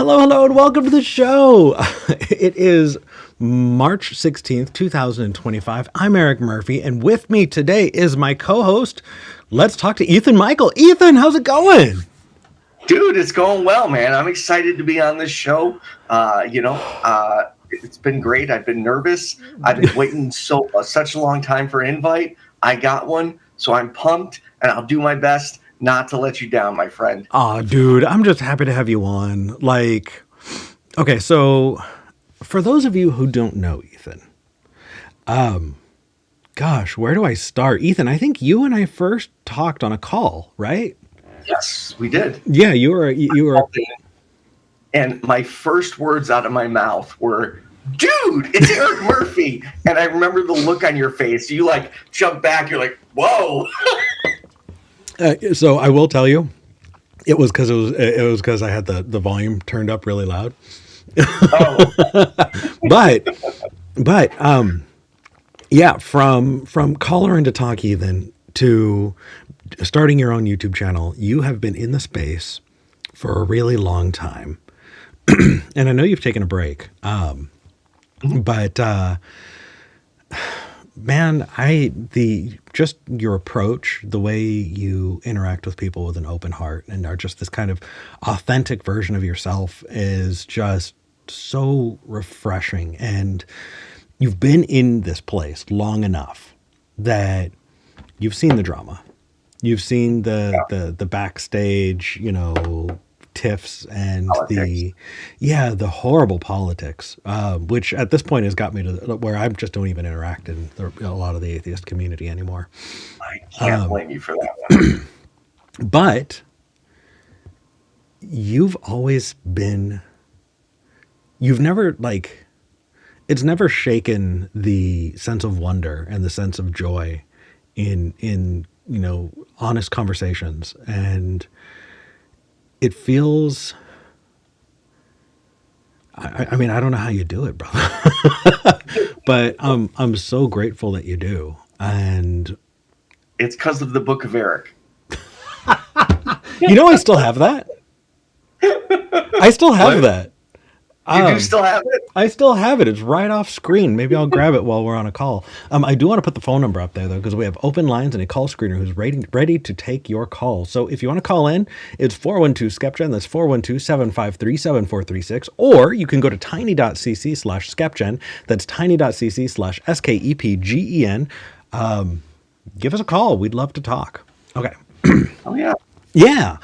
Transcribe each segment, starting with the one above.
Hello, hello, and welcome to the show. It is March 16th, 2025. I'm Eric Murphy, and with me today is my co-host. Let's talk to Ethan Micheal. Ethan, how's it going? Dude, it's going well, man. I'm excited to be on this show. It's been great. I've been nervous. I've been waiting such a long time for an invite. I got one, so I'm pumped, and I'll do my best not to let you down, my friend. Aw, dude, I'm just happy to have you on. Okay, so for those of you who don't know Ethan, gosh, where do I start? Ethan, I think you and I first talked on a call, right? Yes, we did. Yeah, you were. And my first words out of my mouth were, "Dude, it's Eric Murphy." And I remember the look on your face. You jump back. You're like, "Whoa." So I will tell you, it was because I had the volume turned up really loud. Oh. but yeah, from caller into talk Ethan to starting your own YouTube channel, you have been in the space for a really long time. And I know you've taken a break. But man, just your approach, the way you interact with people with an open heart and are just this kind of authentic version of yourself is just so refreshing. And you've been in this place long enough that you've seen the drama. You've seen the backstage, tiffs and the horrible politics, which at this point has got me to where I just don't even interact in a lot of the atheist community anymore. I can't blame you for that one. But you've never it's never shaken the sense of wonder and the sense of joy in honest conversations. And it feels, I mean, I don't know how you do it, brother, but I'm so grateful that you do. And it's because of the Book of Eric. I still have that. I still have that. You do still have it? I still have it. It's right off screen. Maybe I'll grab it while we're on a call. I do want to put the phone number up there, though, because we have open lines and a call screener who's ready to take your call. So if you want to call in, it's 412-SKEPGEN. That's 412-753-7436. Or you can go to tiny.cc/SKEPGEN. That's tiny.cc/SKEPGEN. Give us a call. We'd love to talk. Okay. Oh, yeah. Yeah.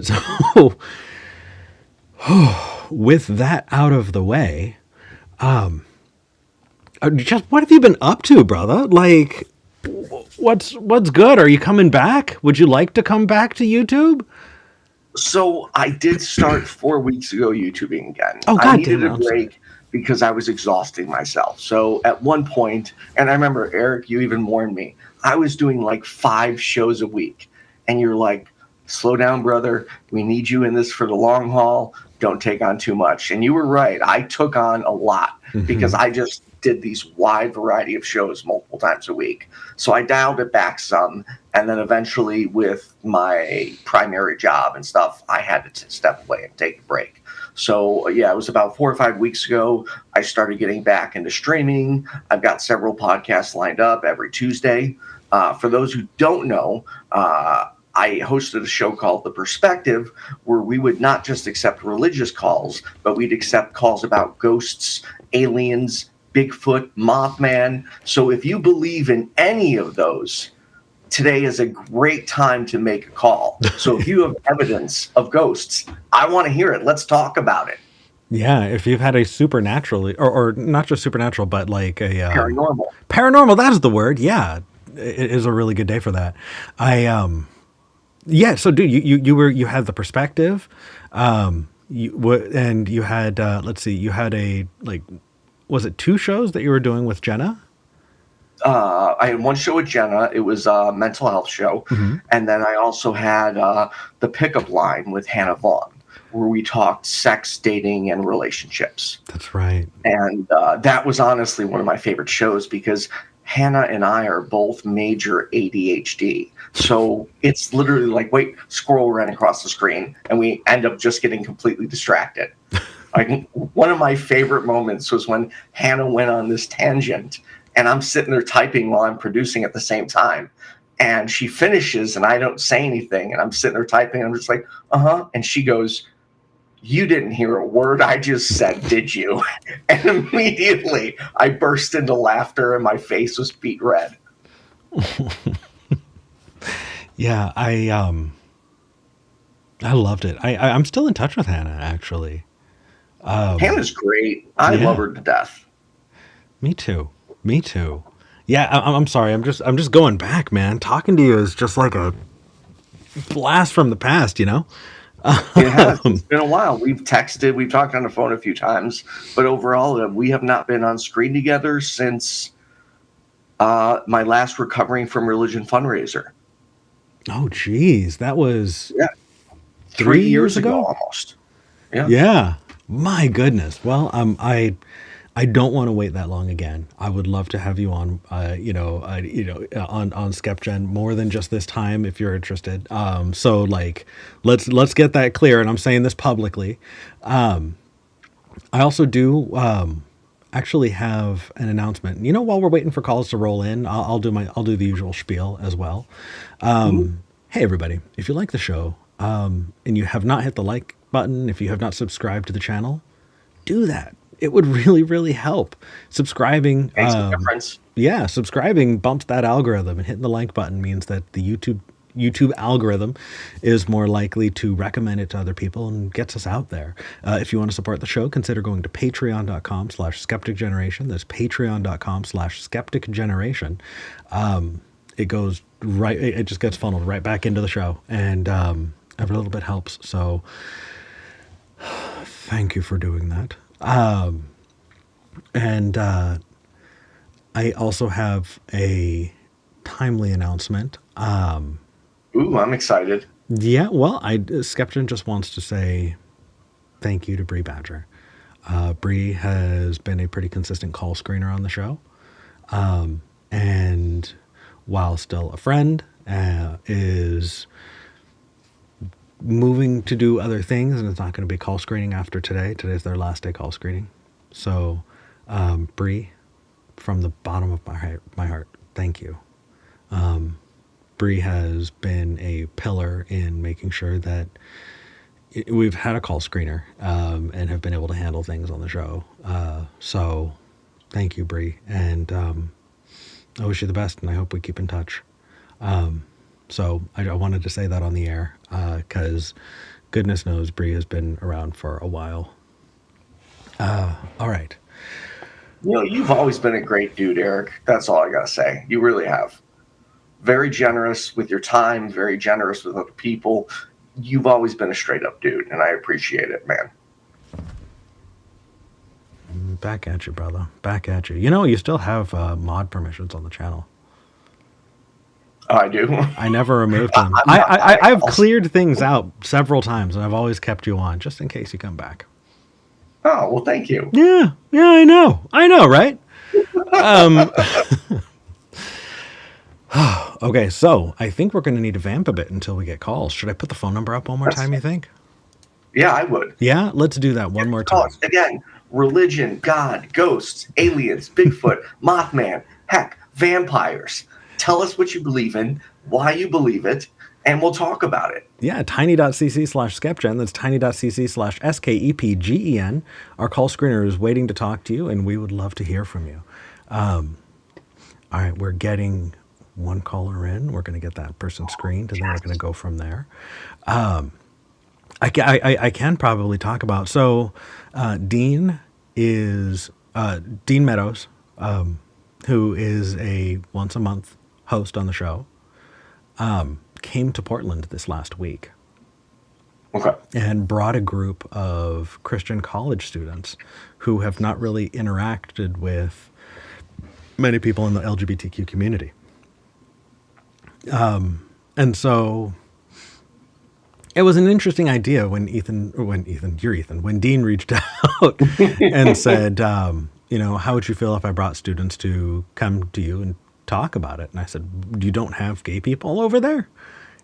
So with that out of the way, just what have you been up to, brother? What's good? Are you coming back? Would you like to come back to YouTube? So I did start 4 weeks ago YouTubing again. Oh, God, I needed a break because I was exhausting myself. So at one point, and I remember, Eric, you even warned me, I was doing 5 shows a week. And you're like, slow down, brother. We need you in this for the long haul. Don't take on too much. And you were right. I took on a lot because I just did these wide variety of shows multiple times a week. So I dialed it back some. And then eventually with my primary job and stuff, I had to step away and take a break. So yeah, it was about 4 or 5 weeks ago. I started getting back into streaming. I've got several podcasts lined up every Tuesday. For those who don't know, I hosted a show called The Perspective, where we would not just accept religious calls, but we'd accept calls about ghosts, aliens, Bigfoot, Mothman. So if you believe in any of those, today is a great time to make a call. So if you have evidence of ghosts, I want to hear it. Let's talk about it. Yeah, if you've had a supernatural, or not just supernatural, but like a paranormal, that is the word. Yeah, it is a really good day for that. Yeah. So, dude, you had The Perspective, and you had you had was it 2 shows that you were doing with Jenna? I had one show with Jenna. It was a mental health show, and then I also had the Pickup Line with Hannah Vaughn, where we talked sex, dating, and relationships. That's right. And that was honestly one of my favorite shows because Hannah and I are both major ADHD. So it's literally like, wait, squirrel ran across the screen, and we end up just getting completely distracted. Like, one of my favorite moments was when Hannah went on this tangent, and I'm sitting there typing while I'm producing at the same time. And she finishes, and I don't say anything, and I'm sitting there typing. And I'm just like, and she goes, "You didn't hear a word I just said, did you?" And immediately I burst into laughter, and my face was beet red. Yeah, I loved it. I'm still in touch with Hannah, actually. Hannah's great. I love her to death. Me too. Me too. Yeah, I'm sorry. I'm just going back, man. Talking to you is just like a blast from the past, you know? It has. It's been a while. We've texted, we've talked on the phone a few times, but overall, we have not been on screen together since my last recovering from religion fundraiser. Oh, geez. That was 3 years ago almost. Yeah. Yeah. My goodness. Well, I don't want to wait that long again. I would love to have you on, on SKEPGEN more than just this time if you're interested. So like, let's get that clear. And I'm saying this publicly. I also do actually have an announcement. While we're waiting for calls to roll in, I'll do the usual spiel as well. Hey everybody, if you like the show, and you have not hit the like button, if you have not subscribed to the channel, do that. It would really, really help. Subscribing makes a difference. Yeah, subscribing bumps that algorithm, and hitting the like button means that the YouTube algorithm is more likely to recommend it to other people and gets us out there. If you want to support the show, consider going to patreon.com/skepticgeneration. That's patreon.com/skepticgeneration. It goes right, it just gets funneled right back into the show, and every little bit helps. So thank you for doing that. And I also have a timely announcement. Ooh, I'm excited. Yeah, well, SKEPGEN just wants to say thank you to Bree Badger. Bree has been a pretty consistent call screener on the show. And while still a friend, is moving to do other things, and it's not going to be call screening after today. Today's their last day call screening. So, Bree, from the bottom of my heart, thank you. Bree has been a pillar in making sure that we've had a call screener, and have been able to handle things on the show. So thank you, Bree. And, I wish you the best, and I hope we keep in touch. So I wanted to say that on the air, because goodness knows Bree has been around for a while. All right. You've always been a great dude, Eric. That's all I got to say. You really have. Very generous with your time, very generous with other people. You've always been a straight up dude, and I appreciate it, man. Back at you, brother. Back at you. You still have mod permissions on the channel. Oh, I do? I never removed them. I've cleared things out several times, and I've always kept you on, just in case you come back. Oh, well, thank you. Yeah, I know, right? Okay, so I think we're going to need to vamp a bit until we get calls. Should I put the phone number up one more time, you think? Yeah, I would. Yeah, let's do that one more time. Again, religion, God, ghosts, aliens, Bigfoot, Mothman, heck, vampires. Tell us what you believe in, why you believe it, and we'll talk about it. Yeah, tiny.cc/SKEPGEN. That's tiny.cc/SKEPGEN. Our call screener is waiting to talk to you, and we would love to hear from you. All right, we're getting one caller in. We're going to get that person screened, and then we're going to go from there. I can probably talk about, so Dean Meadows, who is a once a month host on the show, came to Portland this last week. Okay. And brought a group of Christian college students who have not really interacted with many people in the LGBTQ community. And so it was an interesting idea when Dean reached out and said, how would you feel if I brought students to come to you and talk about it. And I said, you don't have gay people over there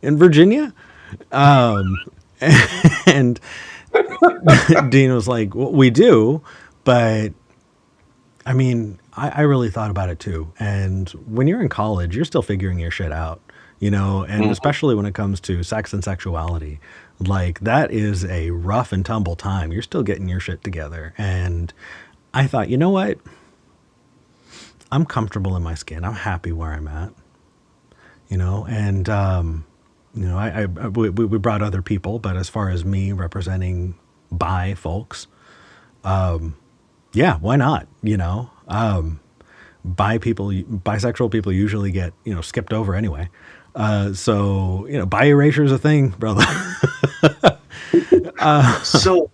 in Virginia? And Dean was like, well, we do, but I mean, I really thought about it too. And when you're in college, you're still figuring your shit out, and especially when it comes to sex and sexuality, like that is a rough and tumble time. You're still getting your shit together. And I thought, you know what? I'm comfortable in my skin. I'm happy where I'm at, and, we brought other people, but as far as me representing bi folks, yeah, why not? Bisexual people usually get, skipped over anyway. So, bi erasure is a thing, brother. So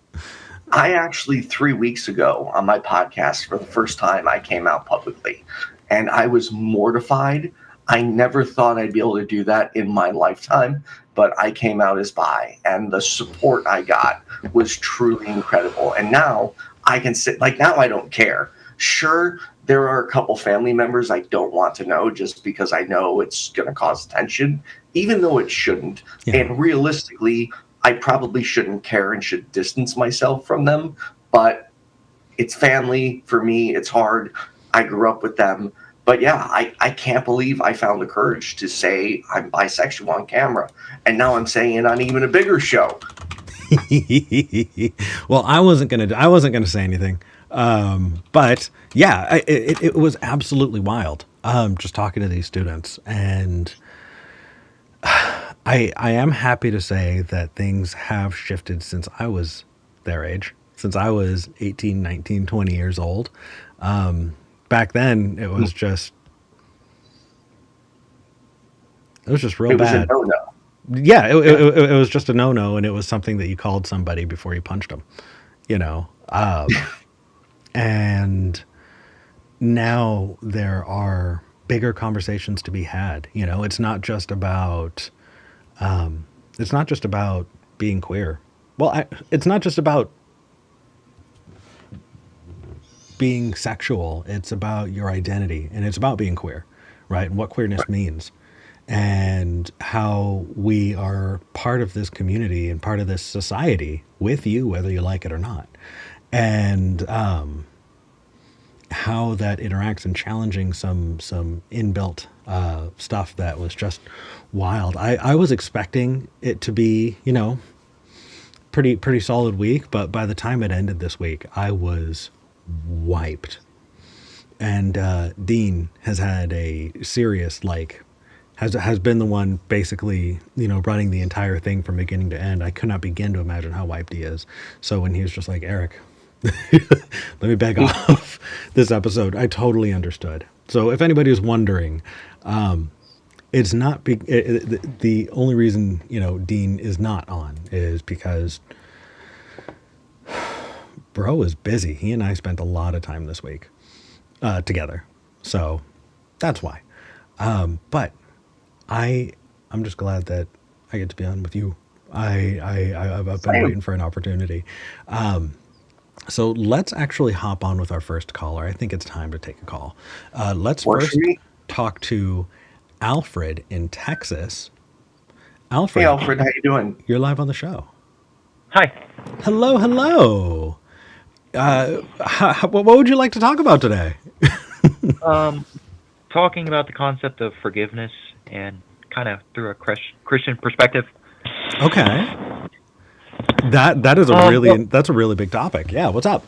I actually 3 weeks ago on my podcast, for the first time, I came out publicly and I was mortified. I never thought I'd be able to do that in my lifetime, but I came out as bi, and the support I got was truly incredible. And now I can sit, like, now I don't care. Sure, there are a couple family members I don't want to know just because I know it's going to cause tension, even though it shouldn't. Yeah. And realistically, I probably shouldn't care and should distance myself from them, but it's family. For me, it's hard. I grew up with them. But yeah, I can't believe I found the courage to say I'm bisexual on camera. And now I'm saying it on even a bigger show. Well, I wasn't gonna say anything. But yeah, it was absolutely wild. Just talking to these students, and I am happy to say that things have shifted since I was their age, since I was 18, 19, 20 years old. Back then it was just real bad. It was a no-no. Yeah, it was just a no-no, and it was something that you called somebody before you punched them, and now there are bigger conversations to be had. It's not just about being queer. Well, it's not just about being sexual. It's about your identity, and it's about being queer, right? And what queerness means, and how we are part of this community and part of this society with you, whether you like it or not, and how that interacts and challenging some inbuilt stuff that was just wild. I was expecting it to be, pretty solid week, but by the time it ended this week, I was wiped. And Dean has had a serious, has been the one basically, running the entire thing from beginning to end. I could not begin to imagine how wiped he is. So when he was just like, Eric, let me back off this episode, I totally understood. So if anybody was wondering, it's not the only reason, Dean is not on is because bro is busy. He and I spent a lot of time this week together. So that's why. But I'm just glad that I get to be on with you. I've been waiting for an opportunity. So let's actually hop on with our first caller. I think it's time to take a call. Let's first talk to Alfred in Texas. Alfred. Hey, Alfred, how you doing? You're live on the show. Hi. Hello. What would you like to talk about today? Talking about the concept of forgiveness and kind of through a Christian perspective. Okay. That is that's a really big topic. Yeah, what's up?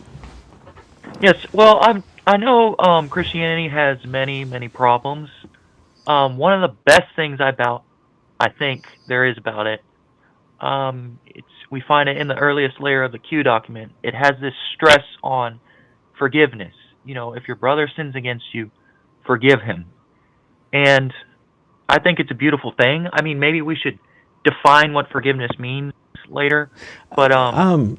Yes, well, I know Christianity has many problems. One of the best things I think there is about it, we find it in the earliest layer of the Q document. It has this stress on forgiveness. If your brother sins against you, forgive him. And I think it's a beautiful thing. I mean, maybe we should define what forgiveness means later. But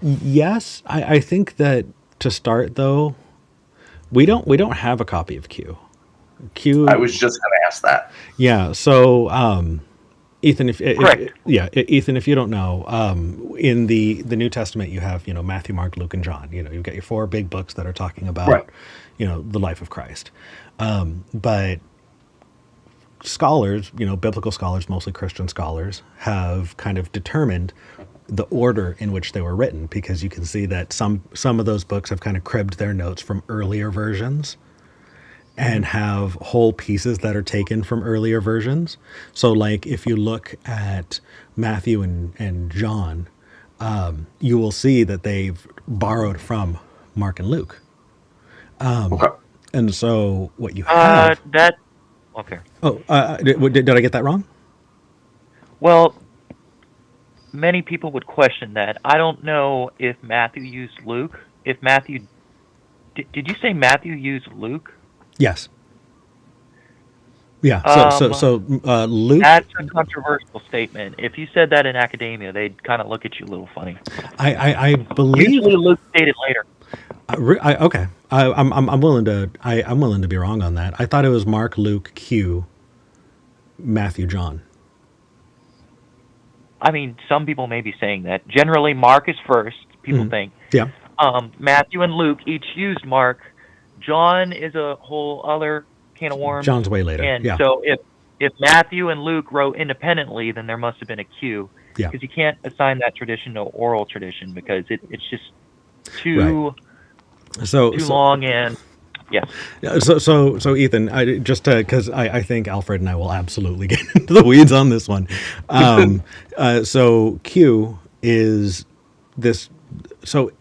yes, I think that to start though, we don't have a copy of Q. I was just going to ask that. Yeah. So, Ethan, correct. Ethan, if you don't know, in the New Testament, you have, Matthew, Mark, Luke, and John. You've got your 4 big books that are talking about, right. The life of Christ. But scholars, biblical scholars, mostly Christian scholars, have kind of determined the order in which they were written, because you can see that some of those books have kind of cribbed their notes from earlier versions and have whole pieces that are taken from earlier versions. So like if you look at Matthew and John, you will see that they've borrowed from Mark and Luke. Okay. And so what you have... That okay. Oh, did I get that wrong? Well, many people would question that. I don't know if Matthew used Luke. If Matthew did you say Matthew used Luke? Yes. Yeah. So Luke... That's a controversial statement. If you said that in academia, they'd kind of look at you a little funny. I believe... Usually Luke stated later. Okay. I'm willing to be wrong on that. I thought it was Mark, Luke, Q, Matthew, John. I mean, some people may be saying that. Generally, Mark is first, people think. Yeah. Matthew and Luke each used Mark. John is a whole other can of worms. John's way later. And yeah. so if Matthew and Luke wrote independently, then there must have been a Q. Yeah. Because you can't assign that tradition to oral tradition, because it's just too long and... Yes. So Ethan, because I think Alfred and I will absolutely get into the weeds on this one. So Q is this. So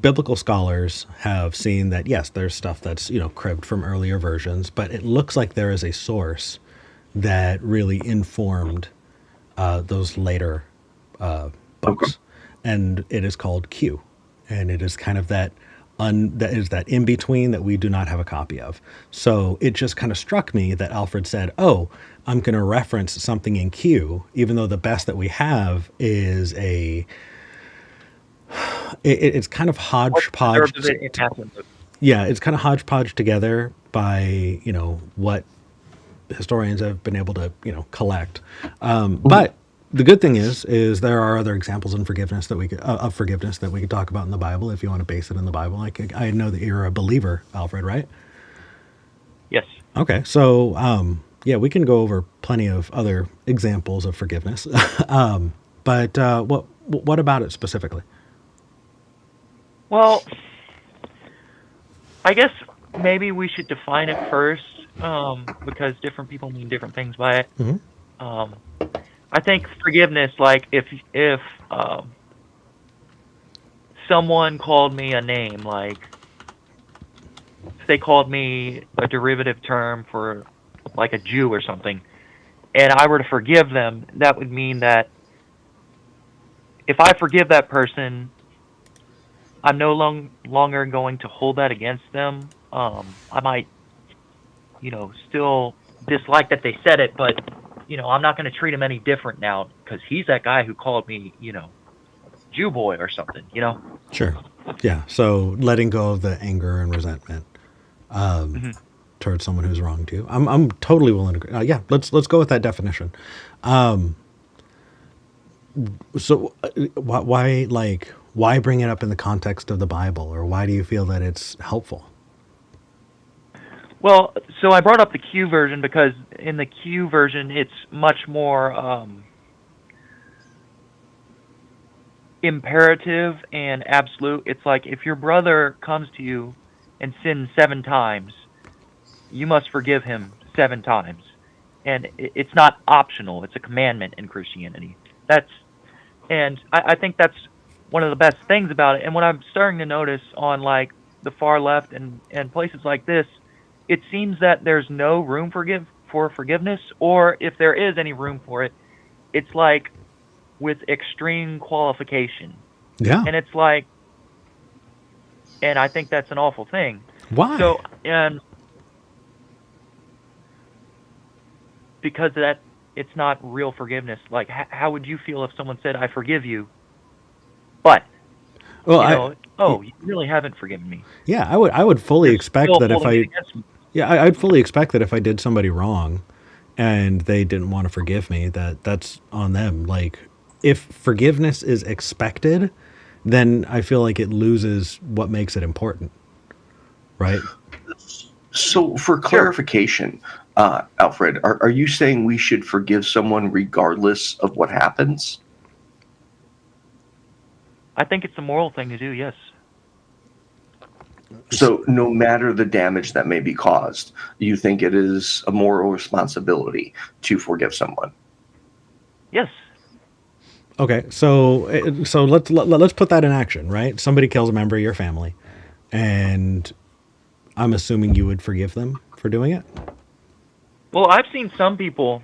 biblical scholars have seen that, yes, there's stuff that's cribbed from earlier versions, but it looks like there is a source that really informed those later books, and it is called Q, and it is kind of that in between that we do not have a copy of. So it just kind of struck me that Alfred said, "Oh, I'm going to reference something in Q," even though the best that we have is it's kind of hodgepodge. Yeah, it's kind of hodgepodge together by what historians have been able to collect. But the good thing is there are other examples of forgiveness that we could talk about in the Bible if you want to base it in the Bible. I know that you're a believer, Alfred, right? Yes. Okay, so we can go over plenty of other examples of forgiveness. But what about it specifically? Well, I guess maybe we should define it first, because different people mean different things by it. Mm-hmm. I think forgiveness, like if someone called me a name, like if they called me a derivative term for like a Jew or something, and I were to forgive them, that would mean that if I forgive that person, I'm no longer going to hold that against them. I might, still dislike that they said it, but I'm not going to treat him any different now because he's that guy who called me, Jew boy or something, Sure. Yeah. So letting go of the anger and resentment towards someone who's wronged you. I'm totally willing to agree. Let's go with that definition. So why bring it up in the context of the Bible, or why do you feel that it's helpful? Well, so I brought up the Q version because in the Q version, it's much more imperative and absolute. It's like if your brother comes to you and sins 7 times, you must forgive him 7 times. And it's not optional. It's a commandment in Christianity. And I think that's one of the best things about it. And what I'm starting to notice on like the far left and places like this, it seems that there's no room for forgiveness, or if there is any room for it, it's like with extreme qualification. Yeah. And it's like, and I think that's an awful thing. Why? So, and because it's not real forgiveness. Like, how would you feel if someone said, "I forgive you," but you really haven't forgiven me? Yeah, I would fully expect that if I'd fully expect that if I did somebody wrong and they didn't want to forgive me, that's on them. Like, if forgiveness is expected, then I feel like it loses what makes it important, right? So for clarification, Alfred, are you saying we should forgive someone regardless of what happens? I think it's a moral thing to do. Yes. So, no matter the damage that may be caused, you think it is a moral responsibility to forgive someone? Yes. Okay, so let's put that in action, right? Somebody kills a member of your family, and I'm assuming you would forgive them for doing it. Well, I've seen some people,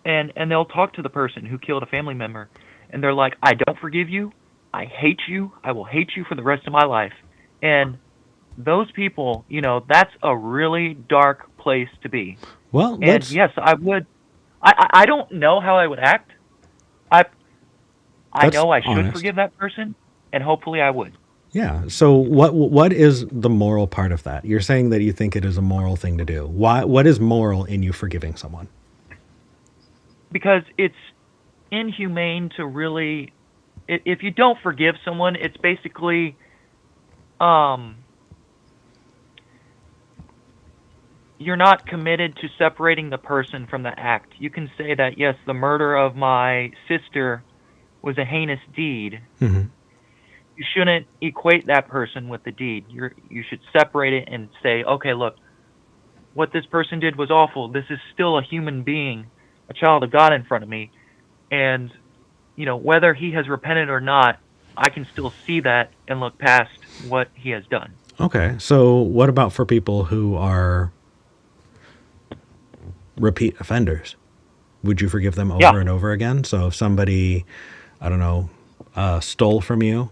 and they'll talk to the person who killed a family member, and they're like, "I don't forgive you. I hate you. I will hate you for the rest of my life." And those people, that's a really dark place to be. Well, And let's yes, I would. I don't know how I would act. I I that's know I should honest. forgive that person, and hopefully I would. Yeah. So what is the moral part of that? You're saying that you think it is a moral thing to do. Why? What is moral in you forgiving someone? Because it's inhumane to really, if you don't forgive someone, it's basically, um you're not committed to separating the person from the act. You can say that, yes, the murder of my sister was a heinous deed. Hmm. You shouldn't equate that person with the deed. You should separate it and say, okay, look, what this person did was awful. This is still a human being, a child of God in front of me, and whether he has repented or not, I can still see that and look past what he has done. Okay. So what about for people who are repeat offenders? Would you forgive them Yeah. over and over again? So if somebody, I don't know, stole from you,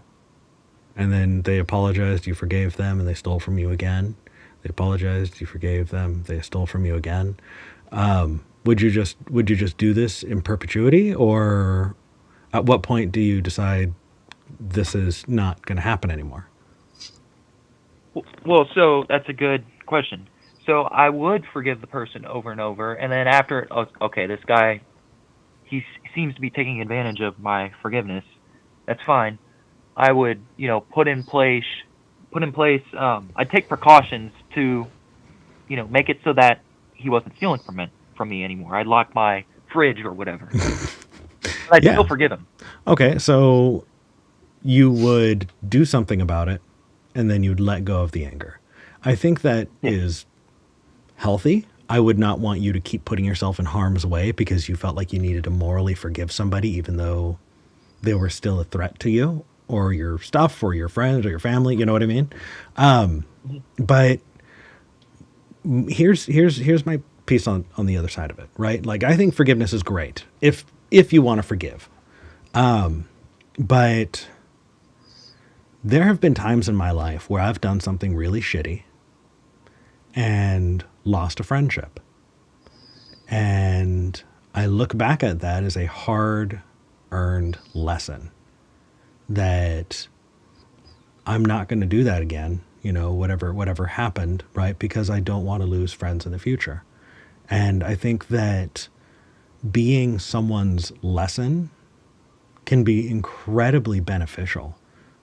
and then they apologized, you forgave them, and they stole from you again. They apologized, you forgave them, they stole from you again. Would you just do this in perpetuity, or at what point do you decide this is not going to happen anymore? Well, so that's a good question. So I would forgive the person over and over, and then after, oh, okay, this guy, seems to be taking advantage of my forgiveness. That's fine. I would, put in place. I'd take precautions to, make it so that he wasn't stealing from me anymore. I'd lock my fridge or whatever. But I'd still Yeah. forgive him. Okay. So you would do something about it, and then you'd let go of the anger. I think that Yeah. is healthy. I would not want you to keep putting yourself in harm's way because you felt like you needed to morally forgive somebody, even though they were still a threat to you or your stuff or your friends or your family. You know what I mean? Mhm. But here's my piece on the other side of it, right? Like I think forgiveness is great if you want to forgive, but there have been times in my life where I've done something really shitty and lost a friendship. And I look back at that as a hard earned lesson that I'm not going to do that again, whatever happened, right? Because I don't want to lose friends in the future. And I think that being someone's lesson can be incredibly beneficial,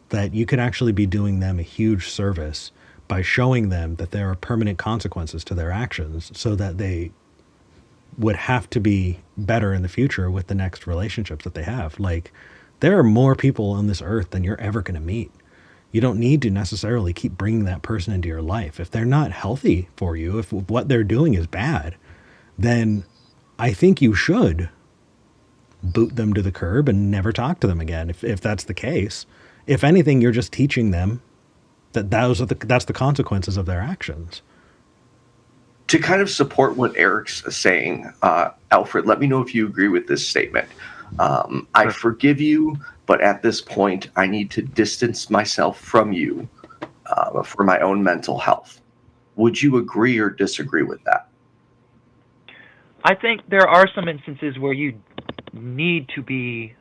that you could actually be doing them a huge service by showing them that there are permanent consequences to their actions so that they would have to be better in the future with the next relationships that they have. Like, there are more people on this earth than you're ever going to meet. You don't need to necessarily keep bringing that person into your life. If they're not healthy for you, if what they're doing is bad, then I think you should boot them to the curb and never talk to them again. If that's the case, if anything, you're just teaching them that that's the consequences of their actions. To kind of support what Eric's saying, Alfred, let me know if you agree with this statement. I Sure. forgive you, but at this point, I need to distance myself from you for my own mental health. Would you agree or disagree with that? I think there are some instances where you need to be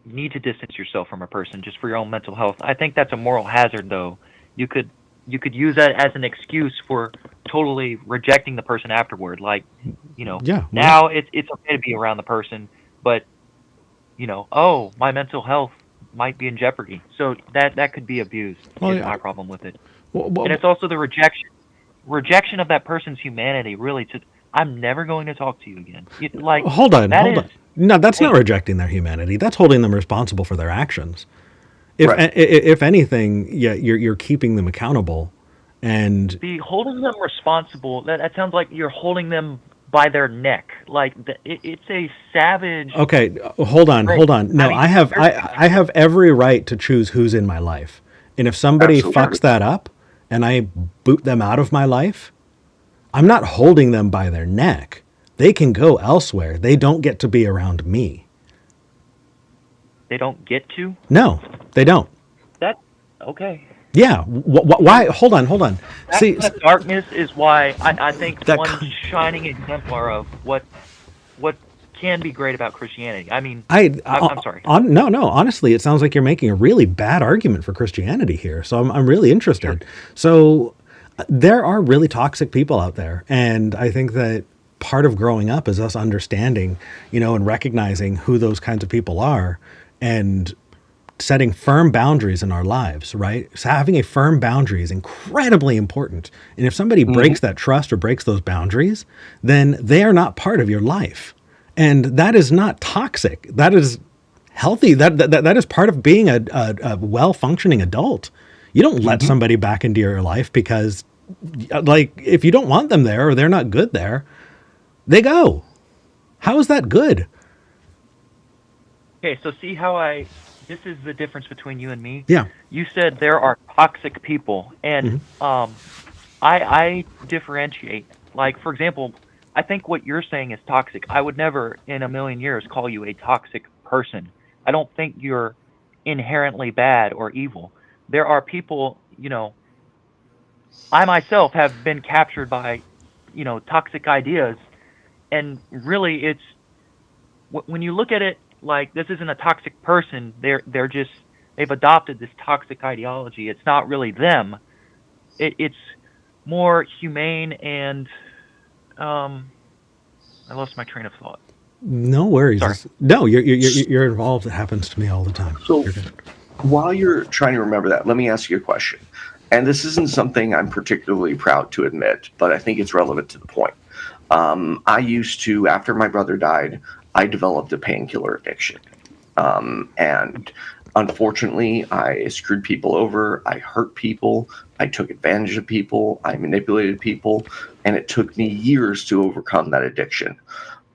need to distance yourself from a person just for your own mental health. I think that's a moral hazard, though. You could you could use that as an excuse for totally rejecting the person afterward. Like, Yeah, well, yeah. now it's okay to be around the person, but oh, my mental health might be in jeopardy. So that could be abused. Well, Is yeah. my problem with it, Well, and well, it's also the rejection of that person's humanity. Really, I'm never going to talk to you again. Like, Hold on, that hold is, on. No, that's not hey, rejecting their humanity. That's holding them responsible for their actions. Right. If anything, yeah, you're keeping them accountable, and the holding them responsible, that sounds like you're holding them by their neck. Like, it's a savage okay, hold trait. on. I No, mean, I have every right to choose who's in my life, and if somebody Absolutely. fucks that up, and I boot them out of my life, I'm not holding them by their neck. They can go elsewhere. They don't get to be around me. they don't get to. No, they don't. That, okay. Yeah. Why? Hold on. Hold on. That See, kind of darkness is why I think that. one shining exemplar of what can be great about Christianity. I mean, I'm sorry. No. Honestly, it sounds like you're making a really bad argument for Christianity here. So I'm really Sure. interested. So there are really toxic people out there, and I think that part of growing up is us understanding, and recognizing who those kinds of people are, and setting firm boundaries in our lives, right? So having a firm boundary is incredibly important. And if somebody Mhm. breaks that trust or breaks those boundaries, then they are not part of your life. And that is not toxic. That is healthy. That is part of being a well functioning adult. You don't let Mhm. somebody back into your life because, like, if you don't want them there or they're not good there, they go. How is that good? Okay, so see this is the difference between you and me. Yeah. You said there are toxic people, and Mhm. I differentiate. Like, for example, I think what you're saying is toxic. I would never in a million years call you a toxic person. I don't think you're inherently bad or evil. There are people, I myself have been captured by, toxic ideas, and really it's when you look at it like this isn't a toxic person, they're just they've adopted this toxic ideology. It's not really them. It's more humane and um I lost my train of thought. No worries. Sorry. No, you're involved. It happens to me all the time. So You're good. while you're trying to remember that, let me ask you a question. And this isn't something I'm particularly proud to admit, but I think it's relevant to the point. I used to, after my brother died, I developed a painkiller addiction. And unfortunately, I screwed people over. I hurt people. I took advantage of people. I manipulated people. And it took me years to overcome that addiction.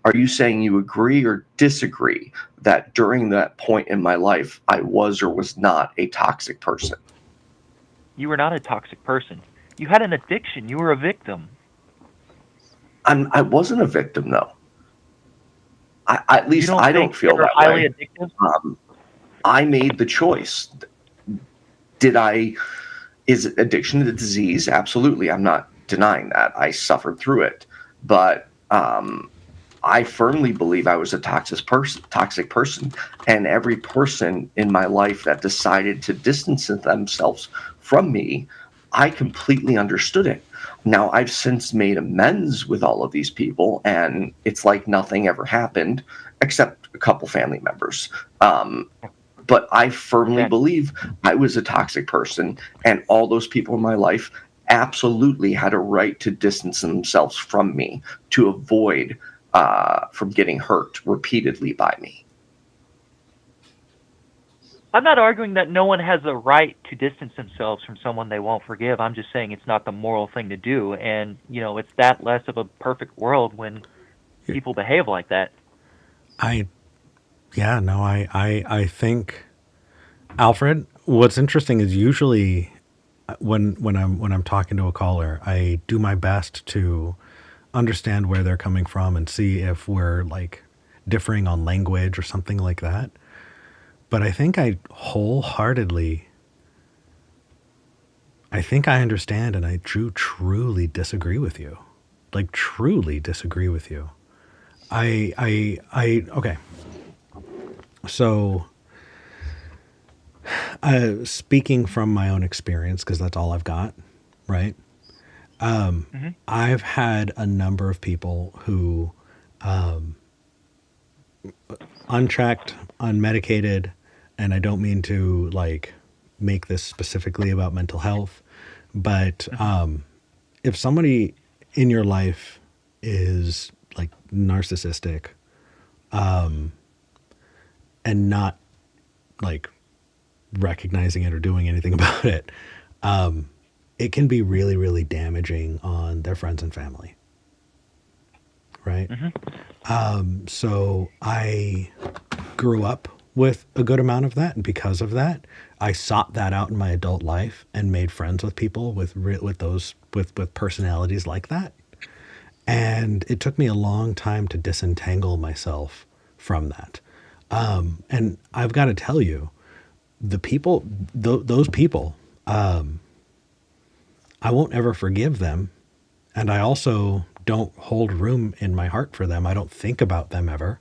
Are you saying you agree or disagree that during that point in my life, I was or was not a toxic person? You were not a toxic person. You had an addiction. You were a victim. I wasn't a victim, though. At You least don't I think don't feel you're that highly way. addictive? Um, I made the choice. Did I? Is addiction a disease? Absolutely. I'm not denying that. I suffered through it, but I firmly believe I was a toxic person, and every person in my life that decided to distance themselves from me, I completely understood it. Now I've since made amends with all of these people, and it's like nothing ever happened, except a couple family members. But I firmly Exactly. believe I was a toxic person, and all those people in my life absolutely had a right to distance themselves from me to avoid from getting hurt repeatedly by me. I'm not arguing that no one has a right to distance themselves from someone they won't forgive. I'm just saying it's not the moral thing to do. And, it's that less of a perfect world when people behave like that. I Yeah, no, I think, Alfred, what's interesting is usually when I'm talking to a caller, I do my best to understand where they're coming from and see if we're like differing on language or something like that. But I think I understand, and I truly disagree with you. Like, truly disagree with you. Okay. So, speaking from my own experience, because that's all I've got, right? Hmm. I've had a number of people who, unchecked, unmedicated, and I don't mean to like make this specifically about mental health, but Hmm. if somebody in your life is like narcissistic, and not like recognizing it or doing anything about it, it can be really, really damaging on their friends and family. Right. So I grew up with a good amount of that, and because of that, I sought that out in my adult life and made friends with people with personalities like that. And it took me a long time to disentangle myself from that. And I've got to tell you, the people, those people, I won't ever forgive them. And I also don't hold room in my heart for them. I don't think about them ever.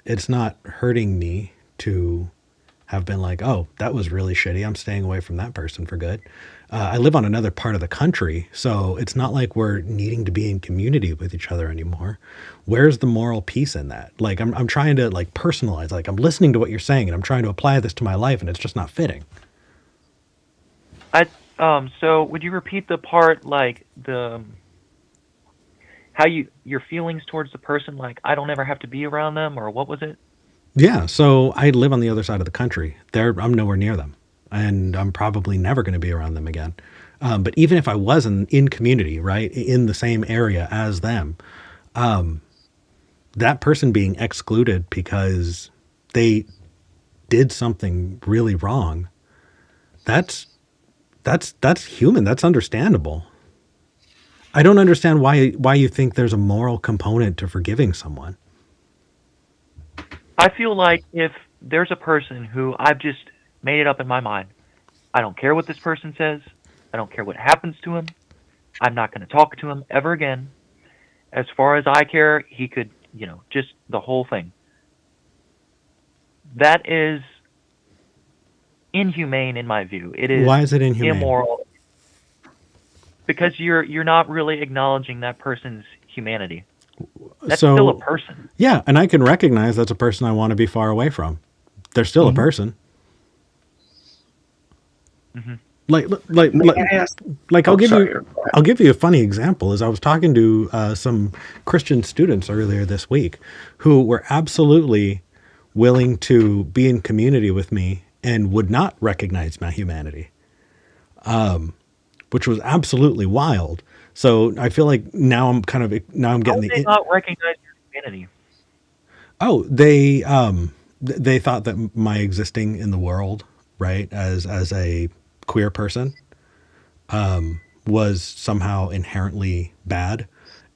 It's not hurting me to have been like, oh, that was really shitty. I'm staying away from that person for good. I live on another part of the country, so it's not like we're needing to be in community with each other anymore. Where's the moral peace in that? Like, I'm trying to like personalize, like I'm listening to what you're saying and I'm trying to apply this to my life, and it's just not fitting. So would you repeat the part like how your feelings towards the person, like I don't ever have to be around them, or what was it? Yeah, so I live on the other side of the country. I'm nowhere near them, and I'm probably never going to be around them again. But even if I was in community, right, in the same area as them, that person being excluded because they did something really wrong, that's human. That's understandable. I don't understand why you think there's a moral component to forgiving someone. I feel like if there's a person who I've just made it up in my mind, I don't care what this person says, I don't care what happens to him, I'm not going to talk to him ever again. As far as I care, he could, just the whole thing. That is inhumane in my view. It is. Why is it inhumane? Immoral. Because you're not really acknowledging that person's humanity. That's still a person. Yeah, and I can recognize that's a person I want to be far away from. They're still a person. Mm-hmm. I'll give you a funny example. As I was talking to some Christian students earlier this week, who were absolutely willing to be in community with me and would not recognize my humanity, which was absolutely wild. So I feel like now I'm getting they not recognize your humanity? Oh, they thought that my existing in the world, right, as a queer person, was somehow inherently bad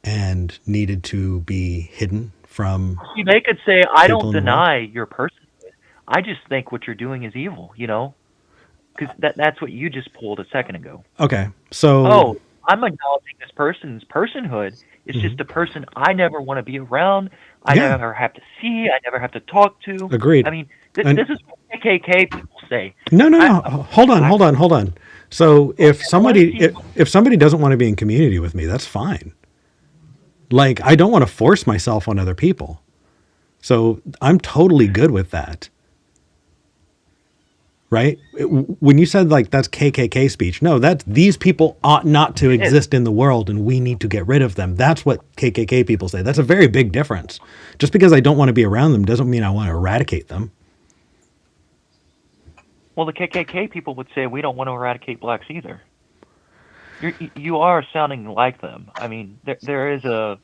and needed to be hidden from. See, they could say, I don't deny your personhood. I just think what you're doing is evil, because that's what you just pulled a second ago. Okay, so. Oh, I'm acknowledging this person's personhood. It's just a person I never want to be around. I never have to see. I never have to talk to. Agreed. I mean, this is what KKK people say. No. Hold on. So if somebody doesn't want to be in community with me, that's fine. Like, I don't want to force myself on other people. So I'm totally good with that. Right? When you said like that's KKK speech, no, that's these people ought not to exist in the world and we need to get rid of them. That's what KKK people say. That's a very big difference. Just because I don't want to be around them doesn't mean I want to eradicate them. Well, the KKK people would say we don't want to eradicate blacks either. You are sounding like them. I mean, there is an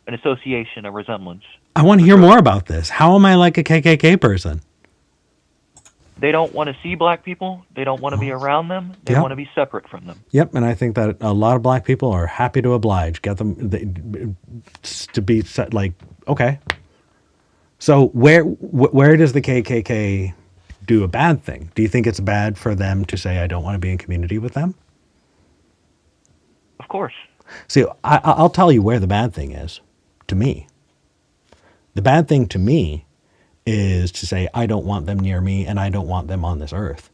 association, a resemblance. I want to hear more about this. How am I like a KKK person? They don't want to see black people. They don't want to be around them. They want to be separate from them. Yep, and I think that a lot of black people are happy to oblige, get them to be set, like, okay. So where does the KKK do a bad thing? Do you think it's bad for them to say, I don't want to be in community with them? Of course. See, I'll tell you where the bad thing is, to me. The bad thing to me is to say, I don't want them near me and I don't want them on this earth.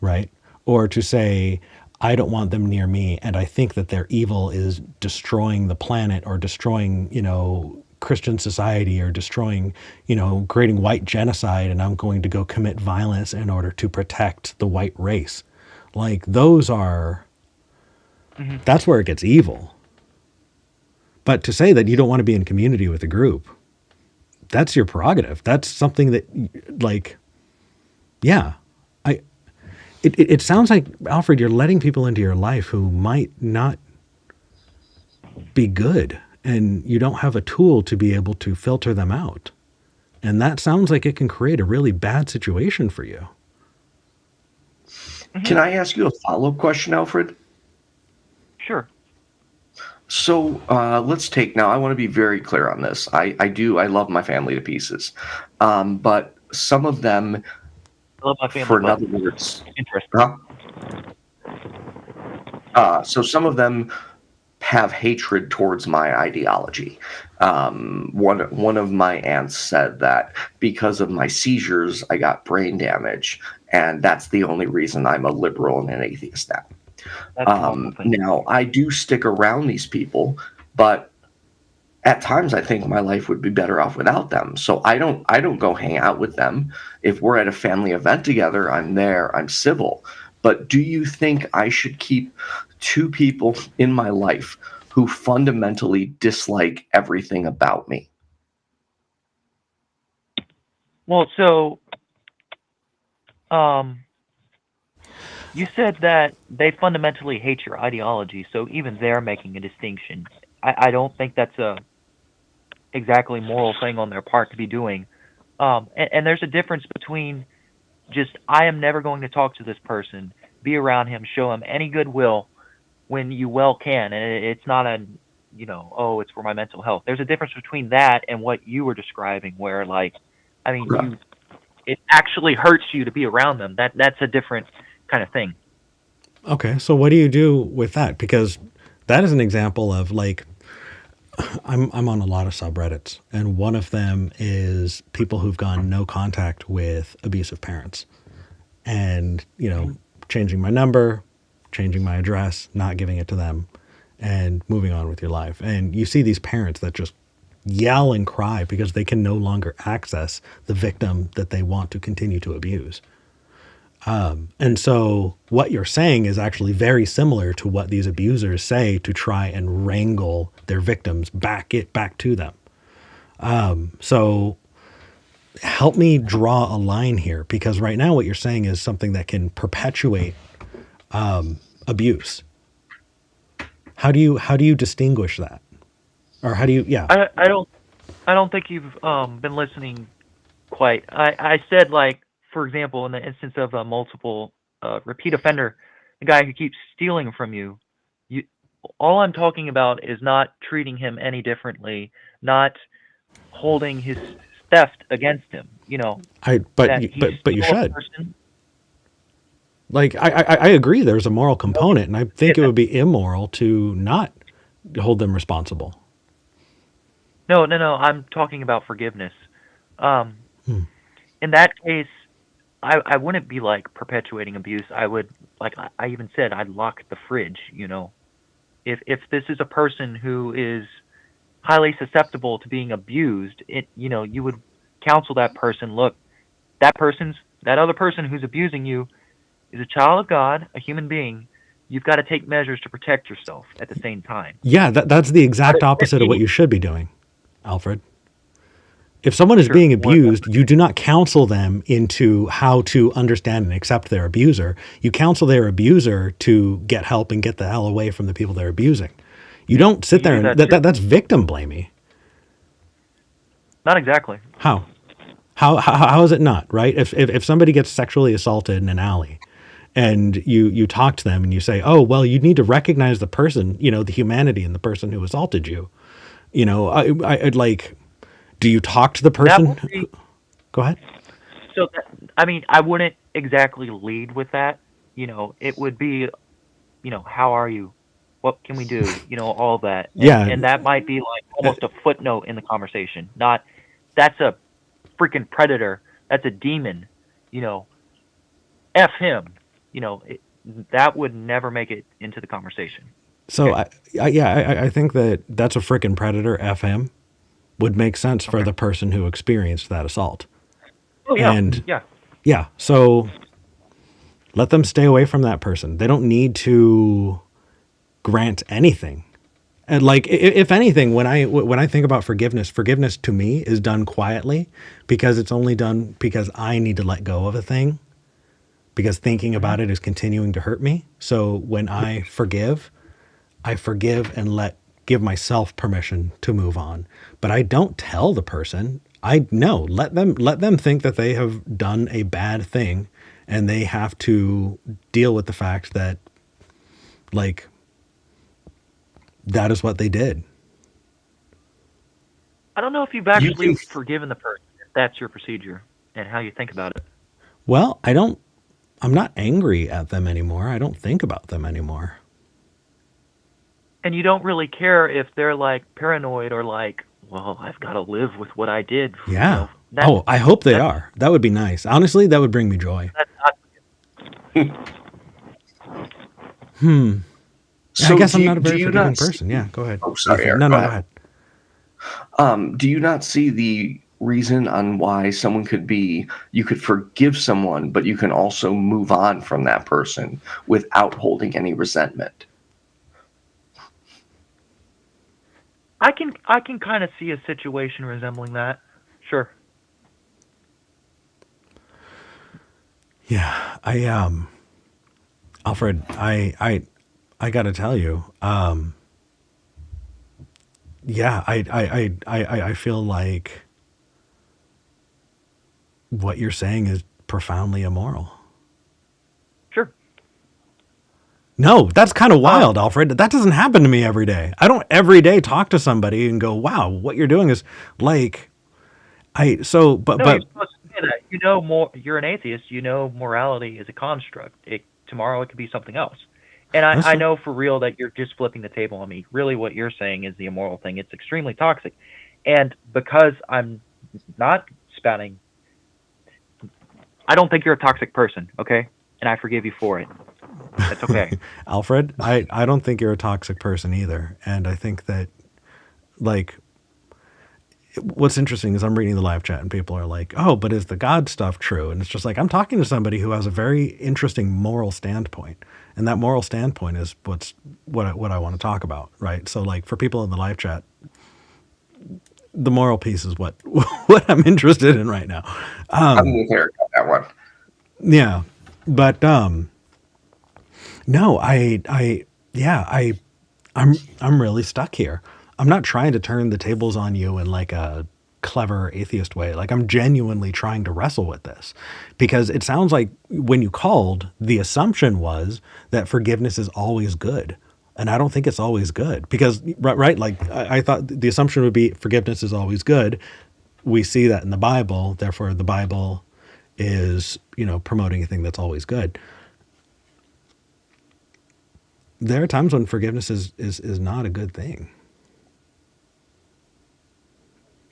Right? Or to say, I don't want them near me and I think that their evil is destroying the planet or destroying, Christian society or destroying, creating white genocide, and I'm going to go commit violence in order to protect the white race. Like, those are, that's where it gets evil. But to say that you don't want to be in community with a group, that's your prerogative. That's something that, like, yeah. It sounds like, Alfred, you're letting people into your life who might not be good, and you don't have a tool to be able to filter them out. And that sounds like it can create a really bad situation for you. Can I ask you a follow-up question, Alfred? Sure. So let's take now. I want to be very clear on this. I love my family to pieces, but some of them, I love my family. for in other words, Interesting. so some of them have hatred towards my ideology. One of my aunts said that because of my seizures, I got brain damage, and that's the only reason I'm a liberal and an atheist now. Now, I do stick around these people, but at times I think my life would be better off without them. So I don't go hang out with them. If we're at a family event together, I'm there, I'm civil. But do you think I should keep two people in my life who fundamentally dislike everything about me? Well, so you said that they fundamentally hate your ideology, so even they're making a distinction. I don't think that's a exactly moral thing on their part to be doing. And there's a difference between just, I am never going to talk to this person, be around him, show him any goodwill when you well can. And it's not a, oh, it's for my mental health. There's a difference between that and what you were describing, where, like, I mean, it actually hurts you to be around them. That's a different kind of thing. Okay, so what do you do with that? Because that is an example of, like, I'm on a lot of subreddits, and one of them is people who've gone no contact with abusive parents, and changing my number, changing my address, not giving it to them, and moving on with your life. And you see these parents that just yell and cry because they can no longer access the victim that they want to continue to abuse. And so what you're saying is actually very similar to what these abusers say to try and wrangle their victims back to them. So help me draw a line here, because right now what you're saying is something that can perpetuate abuse. How do you distinguish that? Or how do you, yeah. I don't think you've been listening quite. I said, like, for example, in the instance of a multiple repeat offender, the guy who keeps stealing from you, all I'm talking about is not treating him any differently, not holding his theft against him. But you should. Like, I agree there's a moral component, and I think it would be immoral to not hold them responsible. No, I'm talking about forgiveness. In that case, I wouldn't be, like, perpetuating abuse. I would, like I even said, I'd lock the fridge, If this is a person who is highly susceptible to being abused, you would counsel that person, look, that other person who's abusing you is a child of God, a human being. You've got to take measures to protect yourself at the same time. Yeah, that's the exact opposite of what you should be doing, Alfred. If someone is being abused, you do not counsel them into how to understand and accept their abuser. You counsel their abuser to get help and get the hell away from the people they're abusing. You don't sit there and that's victim blaming. Not exactly. How is it not, right? If somebody gets sexually assaulted in an alley, and you talk to them and you say, oh, well, you need to recognize the person, the humanity in the person who assaulted you. I'd like, do you talk to the person? Go ahead. So, I wouldn't exactly lead with that. It would be, how are you? What can we do? All that. And that might be like almost a footnote in the conversation. Not, that's a freaking predator. That's a demon. F him. That would never make it into the conversation. So, okay. I think that's a freaking predator. F him would make sense for the person who experienced that assault. Oh, yeah. And yeah. So let them stay away from that person. They don't need to grant anything And like, if anything, when I think about forgiveness, forgiveness to me is done quietly, because it's only done because I need to let go of a thing, because thinking Hmm. about it is continuing to hurt me. So when I forgive and give myself permission to move on. But I don't tell the person. I know, let them think that they have done a bad thing, and they have to deal with the fact that, like, that is what they did. I don't know if you've You actually can. forgiven the person, if that's your procedure and how you think about it. Well, I'm not angry at them anymore. I don't think about them anymore. And you don't really care if they're like paranoid or like, well, I've got to live with what I did. Yeah. That Oh, I hope they that's are. That would be nice. Honestly, that would bring me joy. that's not. Yeah, I So guess I'm not a do very you forgiving not person. see? Yeah, go ahead. Oh, What do you sorry, think? Eric. No, Go no, go ahead. ahead. Do you not see the reason on why someone could be, you could forgive someone, but you can also move on from that person without holding any resentment? I can kind of see a situation resembling that. Sure. Yeah, Alfred, I got to tell you, yeah, I feel like what you're saying is profoundly immoral. Sure. No, that's kind of Um, wild, Alfred. That doesn't happen to me every day. I don't every day talk to somebody and go, "Wow, what you're doing is like I so no, you're but supposed to say that. You know more. You're an atheist. You know morality is a construct. Tomorrow it could be something else. And I listen, know for real that you're just flipping the table on me. Really, what you're saying is the immoral thing. It's extremely toxic. And because I'm not spouting, I don't think you're a toxic person, okay? And I forgive you for it. That's okay. Alfred, I don't think you're a toxic person either. And I think that, like, what's interesting is I'm reading the live chat and people are like, "Oh, but is the God stuff true?" And it's just like I'm talking to somebody who has a very interesting moral standpoint, and that moral standpoint is what I want to talk about, right? So, like, for people in the live chat, the moral piece is what what I'm interested in right now. I'm with Eric on that one. Yeah, but no, yeah, I'm really stuck here. I'm not trying to turn the tables on you in like a clever atheist way. Like, I'm genuinely trying to wrestle with this, because it sounds like when you called, the assumption was that forgiveness is always good. And I don't think it's always good, because right, like I thought the assumption would be forgiveness is always good. We see that in the Bible, therefore the Bible is, promoting a thing that's always good. There are times when forgiveness is not a good thing.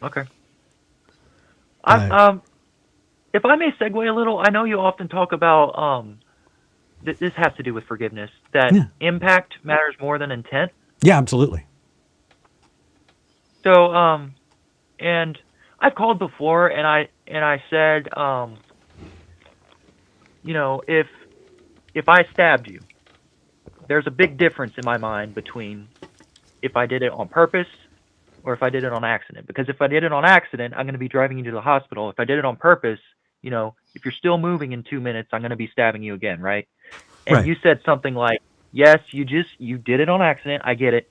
Okay. I But if I may segue a little, I know you often talk about this has to do with forgiveness, that yeah, impact matters more than intent. yeah, absolutely. So and I've called before and I said if I stabbed you, there's a big difference in my mind between if I did it on purpose or if I did it on accident. Because if I did it on accident, I'm going to be driving you to the hospital. If I did it on purpose, if you're still moving in 2 minutes, I'm going to be stabbing you again, right? And Right. you said something like, "Yes, you did it on accident. I get it,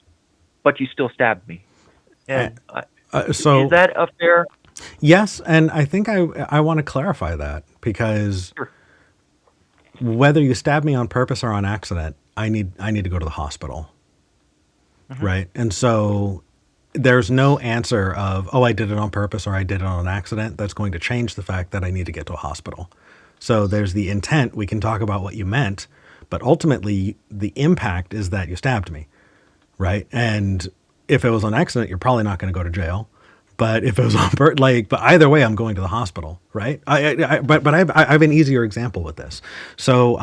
but you still stabbed me." Uh, And is so that a fair? yes, and I think I want to clarify that, because Sure. whether you stab me on purpose or on accident, I need to go to the hospital, Hmm. right? And so there's no answer of, oh, I did it on purpose or I did it on accident, that's going to change the fact that I need to get to a hospital. So there's the intent. We can talk about what you meant, but ultimately the impact is that you stabbed me, right? And if it was on accident, you're probably not going to go to jail. But if it was on but either way, I'm going to the hospital, right? But I have an easier example with this. So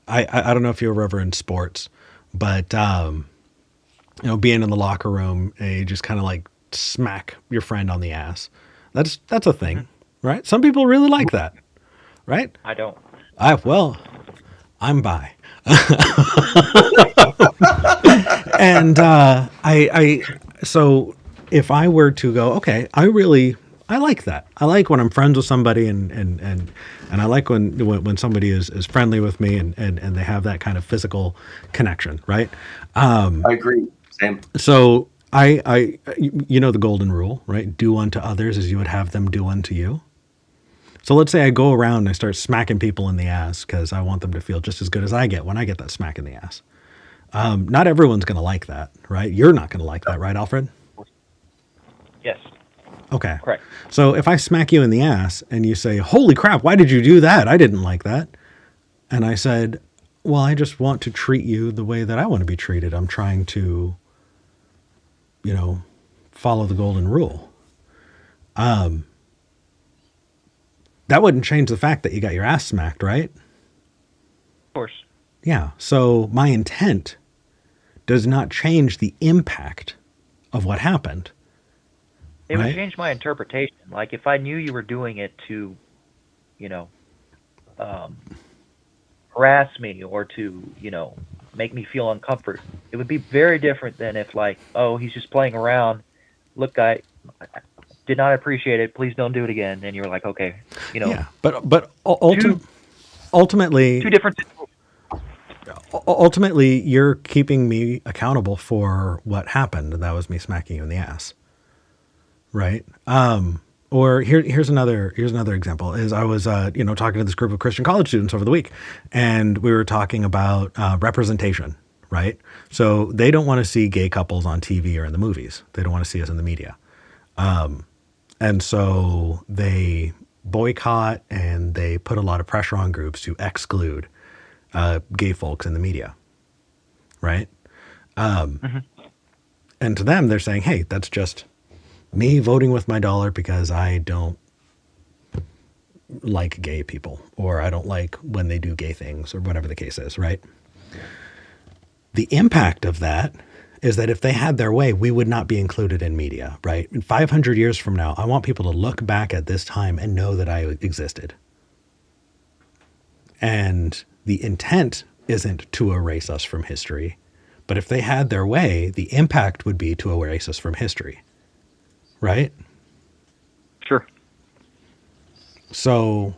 I don't know if you're ever in sports, but being in the locker room and you just kind of like smack your friend on the ass. That's a Hmm. thing, right? Some people really like that, right? I don't. Well, I'm bi. And so if I were to go, okay, I like that. I like when I'm friends with somebody, and I like when somebody is friendly with me, and they have that kind of physical connection, right? I agree. Same. So you know the golden rule, right? Do unto others as you would have them do unto you. So let's say I go around and I start smacking people in the ass because I want them to feel just as good as I get when I get that smack in the ass. Not everyone's going to like that, right? You're not going to like that, right, Alfred? Yes. Okay. Correct. So if I smack you in the ass and you say, holy crap, why did you do that? I didn't like that. And I said, well, I just want to treat you the way that I want to be treated. I'm trying to, follow the golden rule. That wouldn't change the fact that you got your ass smacked, right? Of course. Yeah. So my intent does not change the impact of what happened. It Right? would change my interpretation. Like if I knew you were doing it to, harass me or to, make me feel uncomfort, it would be very different than if like, oh, he's just playing around. Look, I did not appreciate it. Please don't do it again. And you're like, okay, Yeah. But ultimately, two different. ultimately, you're keeping me accountable for what happened. And that was me smacking you in the ass. Right. Or here's another example is I was, talking to this group of Christian college students over the week, and we were talking about representation, right? So they don't want to see gay couples on TV or in the movies. They don't want to see us in the media. And so they boycott and they put a lot of pressure on groups to exclude gay folks in the media, right? And to them, they're saying, hey, that's just me voting with my dollar because I don't like gay people, or I don't like when they do gay things, or whatever the case is, right? The impact of that is that if they had their way, we would not be included in media, right? In 500 years from now, I want people to look back at this time and know that I existed. And the intent isn't to erase us from history, but if they had their way, the impact would be to erase us from history. Right? Sure. So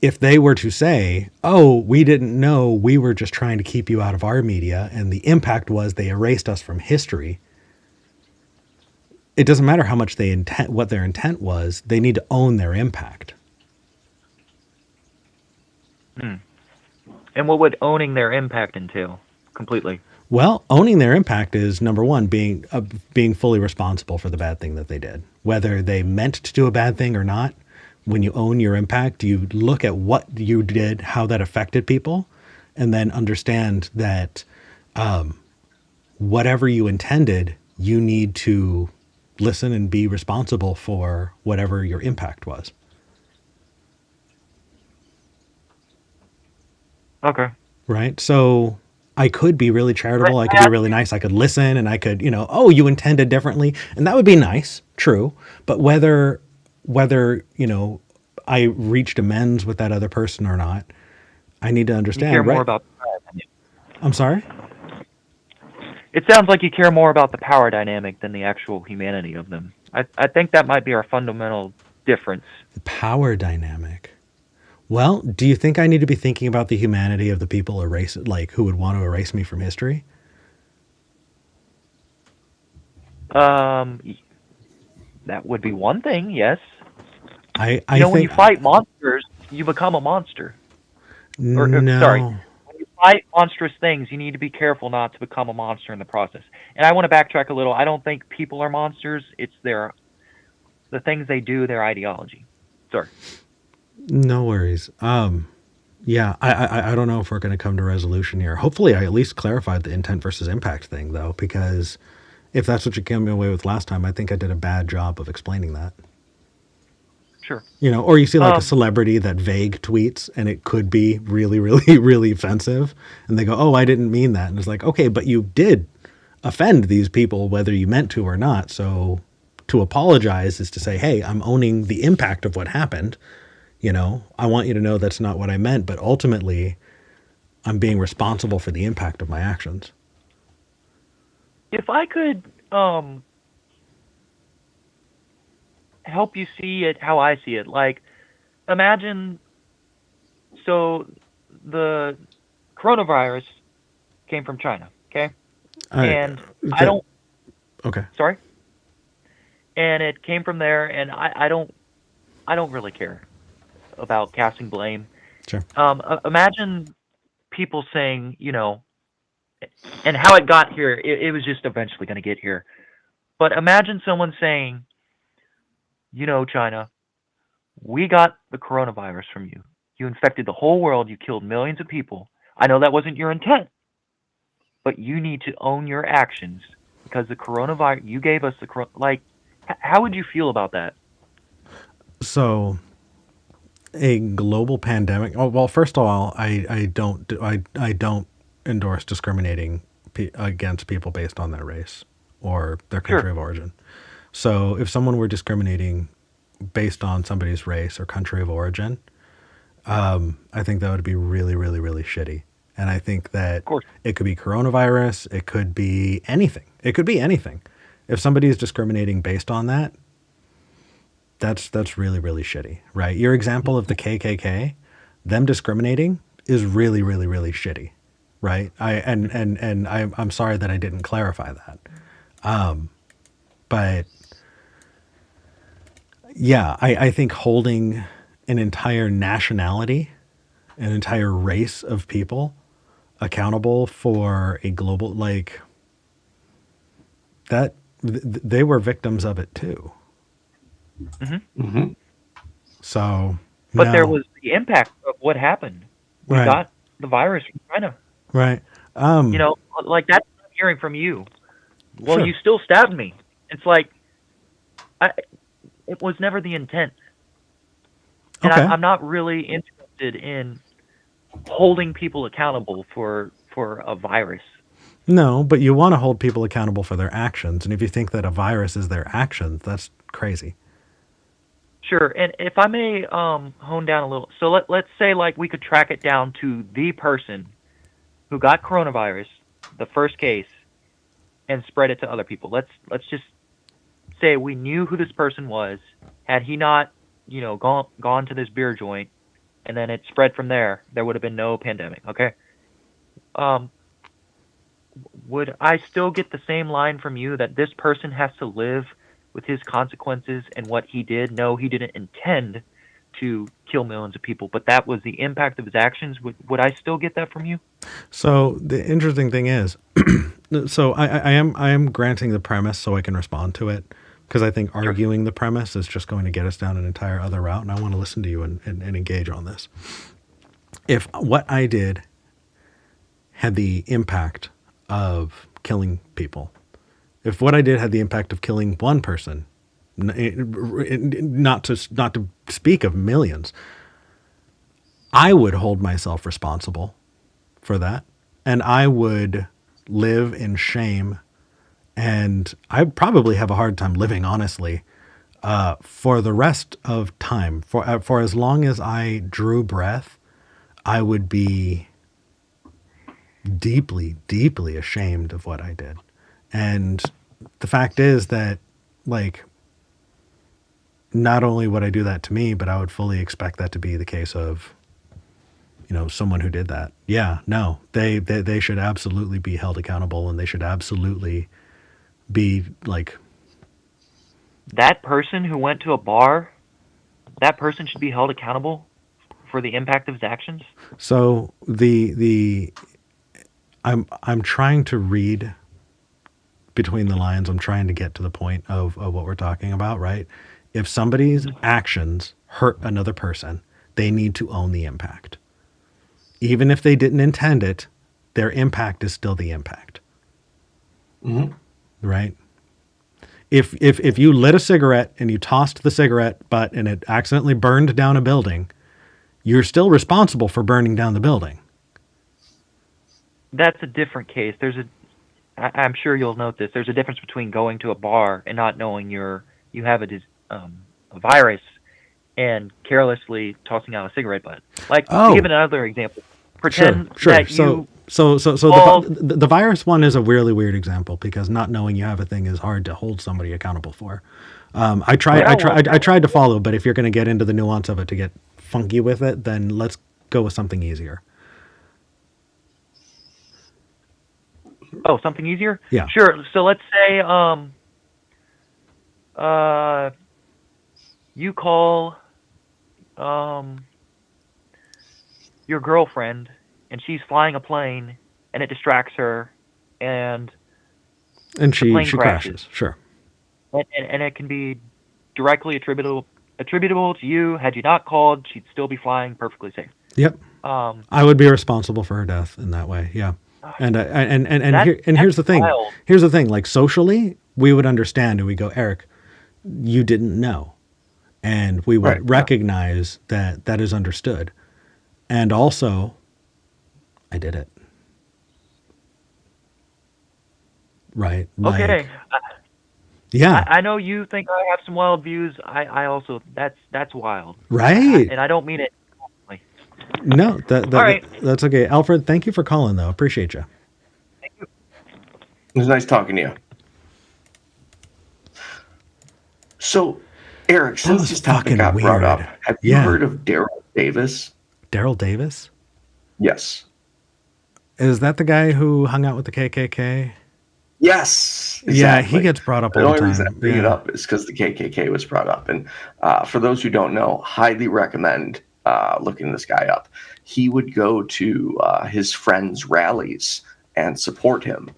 if they were to say, oh, we didn't know, we were just trying to keep you out of our media, and the impact was they erased us from history, it doesn't matter how much what their intent was, they need to own their impact. And what would owning their impact entail completely? Well, owning their impact is, number one, being fully responsible for the bad thing that they did. Whether they meant to do a bad thing or not, when you own your impact, you look at what you did, how that affected people, and then understand that whatever you intended, you need to listen and be responsible for whatever your impact was. Okay. Right? So I could be really charitable. I could be really nice. I could listen, and I could, oh, you intended differently. And that would be nice. True. But whether, I reached amends with that other person or not, I need to understand. You care more right? about the power dynamic. I'm sorry? It sounds like you care more about the power dynamic than the actual humanity of them. I think that might be our fundamental difference. The power dynamic. Well, do you think I need to be thinking about the humanity of the people who would want to erase me from history? That would be one thing, yes. I when think you fight monsters, you become a monster. no. Sorry. When you fight monstrous things, you need to be careful not to become a monster in the process. And I want to backtrack a little. I don't think people are monsters. It's the things they do, their ideology. Sorry. No worries. Yeah, I don't know if we're going to come to resolution here. Hopefully I at least clarified the intent versus impact thing, though, because if that's what you came away with last time, I think I did a bad job of explaining that. Sure. Or you see like a celebrity that vague tweets, and it could be really, really, really offensive, and they go, oh, I didn't mean that. And it's like, okay, but you did offend these people, whether you meant to or not. So to apologize is to say, hey, I'm owning the impact of what happened. I want you to know that's not what I meant, but ultimately I'm being responsible for the impact of my actions. if I could help you see it how I see it, like imagine so the coronavirus came from China, okay? I And I that don't okay. sorry, and it came from there, and I don't really care about casting blame. Sure. Imagine people saying, and how it got here. It was just eventually going to get here. But imagine someone saying, China, we got the coronavirus from you. You infected the whole world. You killed millions of people. I know that wasn't your intent, but you need to own your actions because the coronavirus, you gave us like, how would you feel about that? So a global pandemic. Oh, well, first of all, I don't endorse discriminating against people based on their race or their Sure. country of origin. So if someone were discriminating based on somebody's race or country of origin, I think that would be really, really, really shitty. And I think that Of course. it could be coronavirus, it could be anything. It could be anything. If somebody is discriminating based on that, that's really, really shitty, right? Your example of the KKK, them discriminating is really, really, really shitty, right? I'm sorry that I didn't clarify that. But yeah, I think holding an entire nationality, an entire race of people accountable for a global, like that, they were victims of it too. Hmm. Hmm. So But there no, was the impact of what happened. We right, got the virus from China. right. You know, like that's what I'm hearing from you. Well, Sure. you still stabbed me. It's like I, it was never the intent, and Okay. I'm not really interested in holding people accountable for a virus. No, but you want to hold people accountable for their actions. And if you think that a virus is their actions, that's crazy. Sure, and if I may hone down a little, so let's say like we could track it down to the person who got coronavirus, the first case, and spread it to other people. Let's just say we knew who this person was. Had he not, gone to this beer joint, and then it spread from there, there would have been no pandemic. Okay. Um, would I still get the same line from you that this person has to live with his consequences and what he did? No, he didn't intend to kill millions of people, but that was the impact of his actions. Would I still get that from you? So the interesting thing is, so I am granting the premise so I can respond to it because I think Sure. arguing the premise is just going to get us down an entire other route, and I want to listen to you and engage on this. If what I did had the impact of killing people, if what I did had the impact of killing one person, not to speak of millions, I would hold myself responsible for that, and I would live in shame, and I probably have a hard time living honestly for the rest of time. For as long as I drew breath, I would be deeply, deeply ashamed of what I did. And the fact is that, like, not only would I do that to me, but I would fully expect that to be the case of, someone who did that. Yeah, no, they should absolutely be held accountable, and they should absolutely be like, That person who went to a bar, that person should be held accountable for the impact of his actions. so the I'm trying to read between the lines. I'm trying to get to the point of what we're talking about, right? If somebody's Mhm. actions hurt another person, they need to own the impact. Even if they didn't intend it, their impact is still the impact, Hmm. right? If you lit a cigarette and you tossed the cigarette butt and it accidentally burned down a building, you're still responsible for burning down the building. That's a different case. I'm sure you'll note this. There's a difference between going to a bar and not knowing you have a virus and carelessly tossing out a cigarette butt. Like to give Oh, another example, sure, pretend sure. that So So Well, the virus one is a really weird example because not knowing you have a thing is hard to hold somebody accountable for. yeah, well, I tried to follow, but if you're going to get into the nuance of it to get funky with it, then let's go with something easier. oh, something easier? Yeah. Sure. So let's say uh you call um your girlfriend and she's flying a plane and it distracts her and And the plane she crashes. crashes. Sure. And it can be directly attributable to you. Had you not called, she'd still be flying perfectly safe. Yep. Um, I would be responsible for her death in that way. Yeah. And that's here's the thing. wild. Here's the thing. Like socially, we would understand and we go, Eric, you didn't know, and we would Right. recognize that that is understood. And also, I did it. Right. Like, Okay, yeah. I know you think I have some wild views. I also that's wild. Right. And I don't mean it. Like, No, all right. that's okay. Alfred, thank you for calling though. Appreciate you. It was nice talking to you. So, Eric, That since was this topic fucking got brought up, weird. have you Yeah. heard of Daryl Davis? Daryl Davis? Yes. Is that the guy who hung out with the KKK? Yes. Yeah, Exactly. he gets brought up The all only the reason I time. bring it Yeah. up is because the KKK was brought up. And for those who don't know, highly recommend looking this guy up. He would go to his friends' rallies and support him.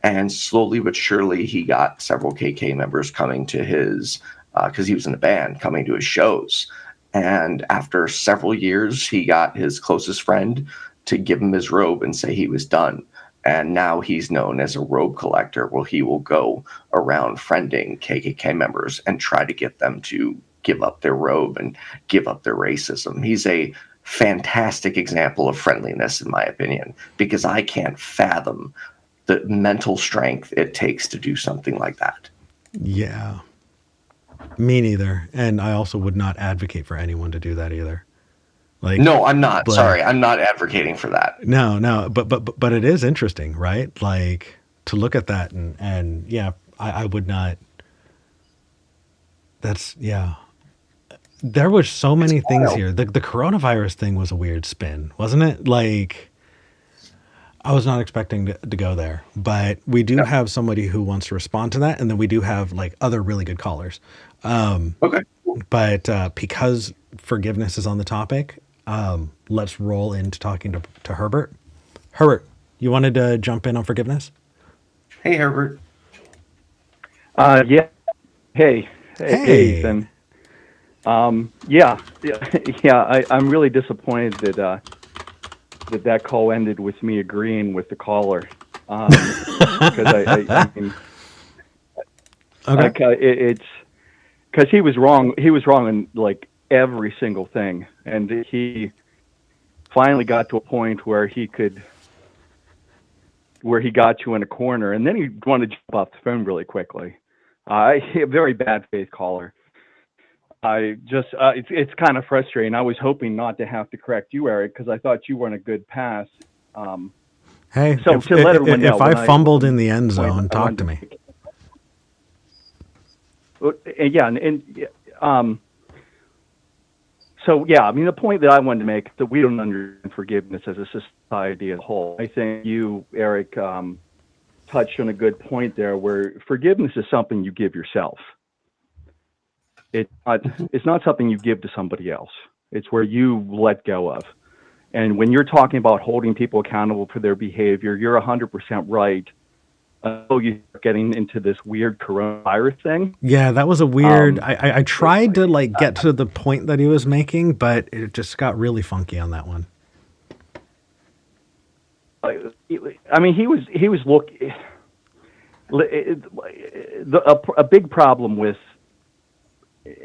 And slowly but surely, he got several KK members coming to his, because he was in a band, coming to his shows. And after several years, he got his closest friend to give him his robe and say he was done. And now he's known as a robe collector. Well, he will go around friending KKK members and try to get them to give up their robe and give up their racism. He's a fantastic example of friendliness, in my opinion, because I can't fathom the mental strength it takes to do something like that. Yeah. Me neither. And I also would not advocate for anyone to do that either. Like, No, I'm not. but- Sorry, I'm not advocating for that. no, but it is interesting, right? Like to look at that and yeah, I would not. That's yeah. There was so many things wild. here. The coronavirus thing was a weird spin, wasn't it? Like I was not expecting to go there, but we do have somebody who wants to respond to that, and then we do have like other really good callers. Okay. But because forgiveness is on the topic, let's roll into talking to Herbert. Herbert, you wanted to jump in on forgiveness? Hey, Herbert. Yeah. Hey, Hey. Ethan. I'm really disappointed that call ended with me agreeing with the caller. Because I mean, Okay. it's because he was wrong. He was wrong in like every single thing, and he finally got to a point where he got you in a corner, and then he wanted to jump off the phone really quickly. A very bad faith caller. It's kind of frustrating. I was hoping not to have to correct you, Eric, because I thought you were on a good pass. Hey, So to let everyone know, if when I fumbled in the end zone, talk to me. So yeah, I mean, the point that I wanted to make is that we don't understand forgiveness as a society as a whole. I think you, Eric, touched on a good point there, where forgiveness is something you give yourself. It's not something you give to somebody else. It's where you let go of. And when you're talking about holding people accountable for their behavior, you're 100% right. Until you start getting into this weird coronavirus thing. Yeah, that was a weird. I tried to like get to the point that he was making, but it just got really funky on that one. I mean, he was looking. A big problem with,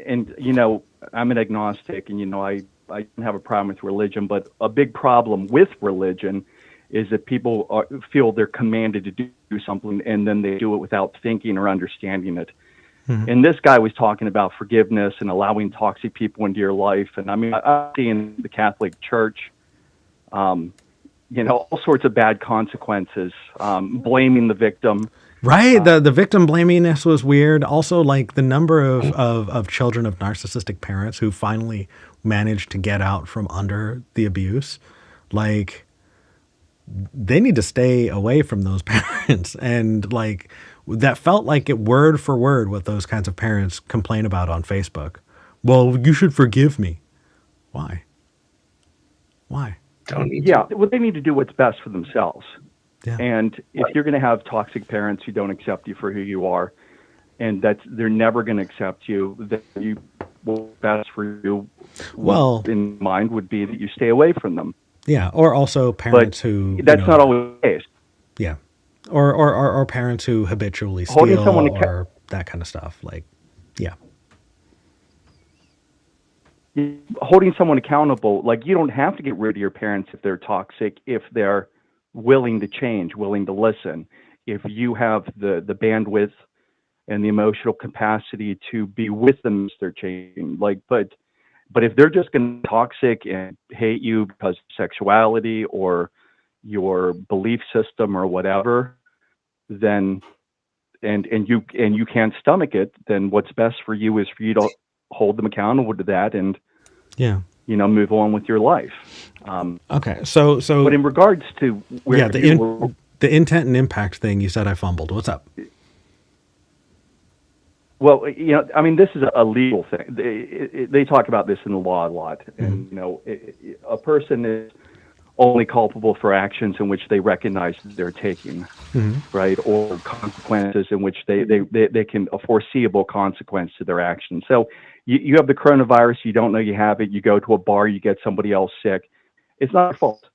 and you know, I'm an agnostic, and you know, I don't have a problem with religion, but a big problem with religion is that people feel they're commanded to do something, and then they do it without thinking or understanding it. Mm-hmm. And this guy was talking about forgiveness and allowing toxic people into your life. And I mean, I see in the Catholic Church, all sorts of bad consequences, blaming the victim. Right. The victim blaminess was weird. Also, like the number of children of narcissistic parents who finally managed to get out from under the abuse, like they need to stay away from those parents. And like that felt like it word for word what those kinds of parents complain about on Facebook. Well, you should forgive me. Why? Why? Don't need Yeah, to. well, they need to do what's best for themselves. Yeah. And if you're going to have toxic parents who don't accept you for who you are, and they're never going to accept you, then what's best for you, Well, in mind, would be that you stay away from them. yeah. Or also parents But who that's not always the case. yeah. Or parents who habitually Holding steal someone or that kind of stuff. Like, yeah. Holding someone accountable, like you don't have to get rid of your parents if they're toxic, if they're willing to change, willing to listen. If you have the bandwidth and the emotional capacity to be with them as they're changing, but if they're just going to be toxic and hate you because of sexuality or your belief system or whatever, then and you can't stomach it, then what's best for you is for you to hold them accountable to that and Yeah. move on with your life. Okay. So But in regards to where yeah, the intent and impact thing, you said I fumbled. What's up? well, I mean, this is a legal thing. They talk about this in the law a lot, and a person is only culpable for actions in which they recognize that they're taking, right, or consequences in which they can a foreseeable consequence to their actions. So you have the coronavirus, you don't know you have it, you go to a bar, you get somebody else sick. It's not your fault.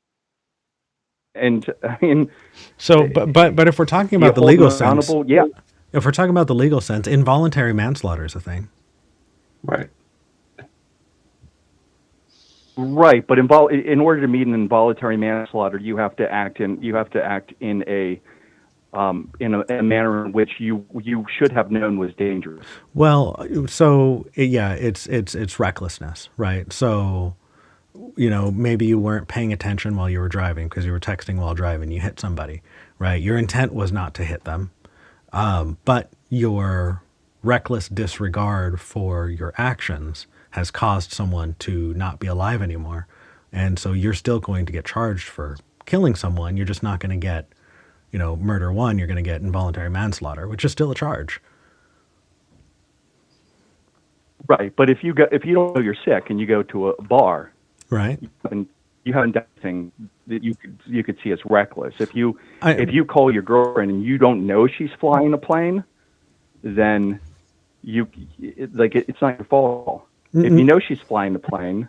And I mean, So, but if we're talking about the hold legal them sense, accountable, yeah. if we're talking about the legal sense, involuntary manslaughter is a thing. Right. Right, but in order to meet an involuntary manslaughter, you have to act in a manner in which you should have known was dangerous. Well, so yeah, it's recklessness, right? So, maybe you weren't paying attention while you were driving because you were texting while driving. You hit somebody, right? Your intent was not to hit them, but your reckless disregard for your actions has caused someone to not be alive anymore. And so you're still going to get charged for killing someone. You're just not going to get, murder one. You're going to get involuntary manslaughter, which is still a charge. Right, but if you don't know you're sick and you go to a bar, Right. and you haven't done anything that you could see as reckless. If you call your girlfriend and you don't know she's flying a plane, then it's not your fault. If you know she's flying the plane,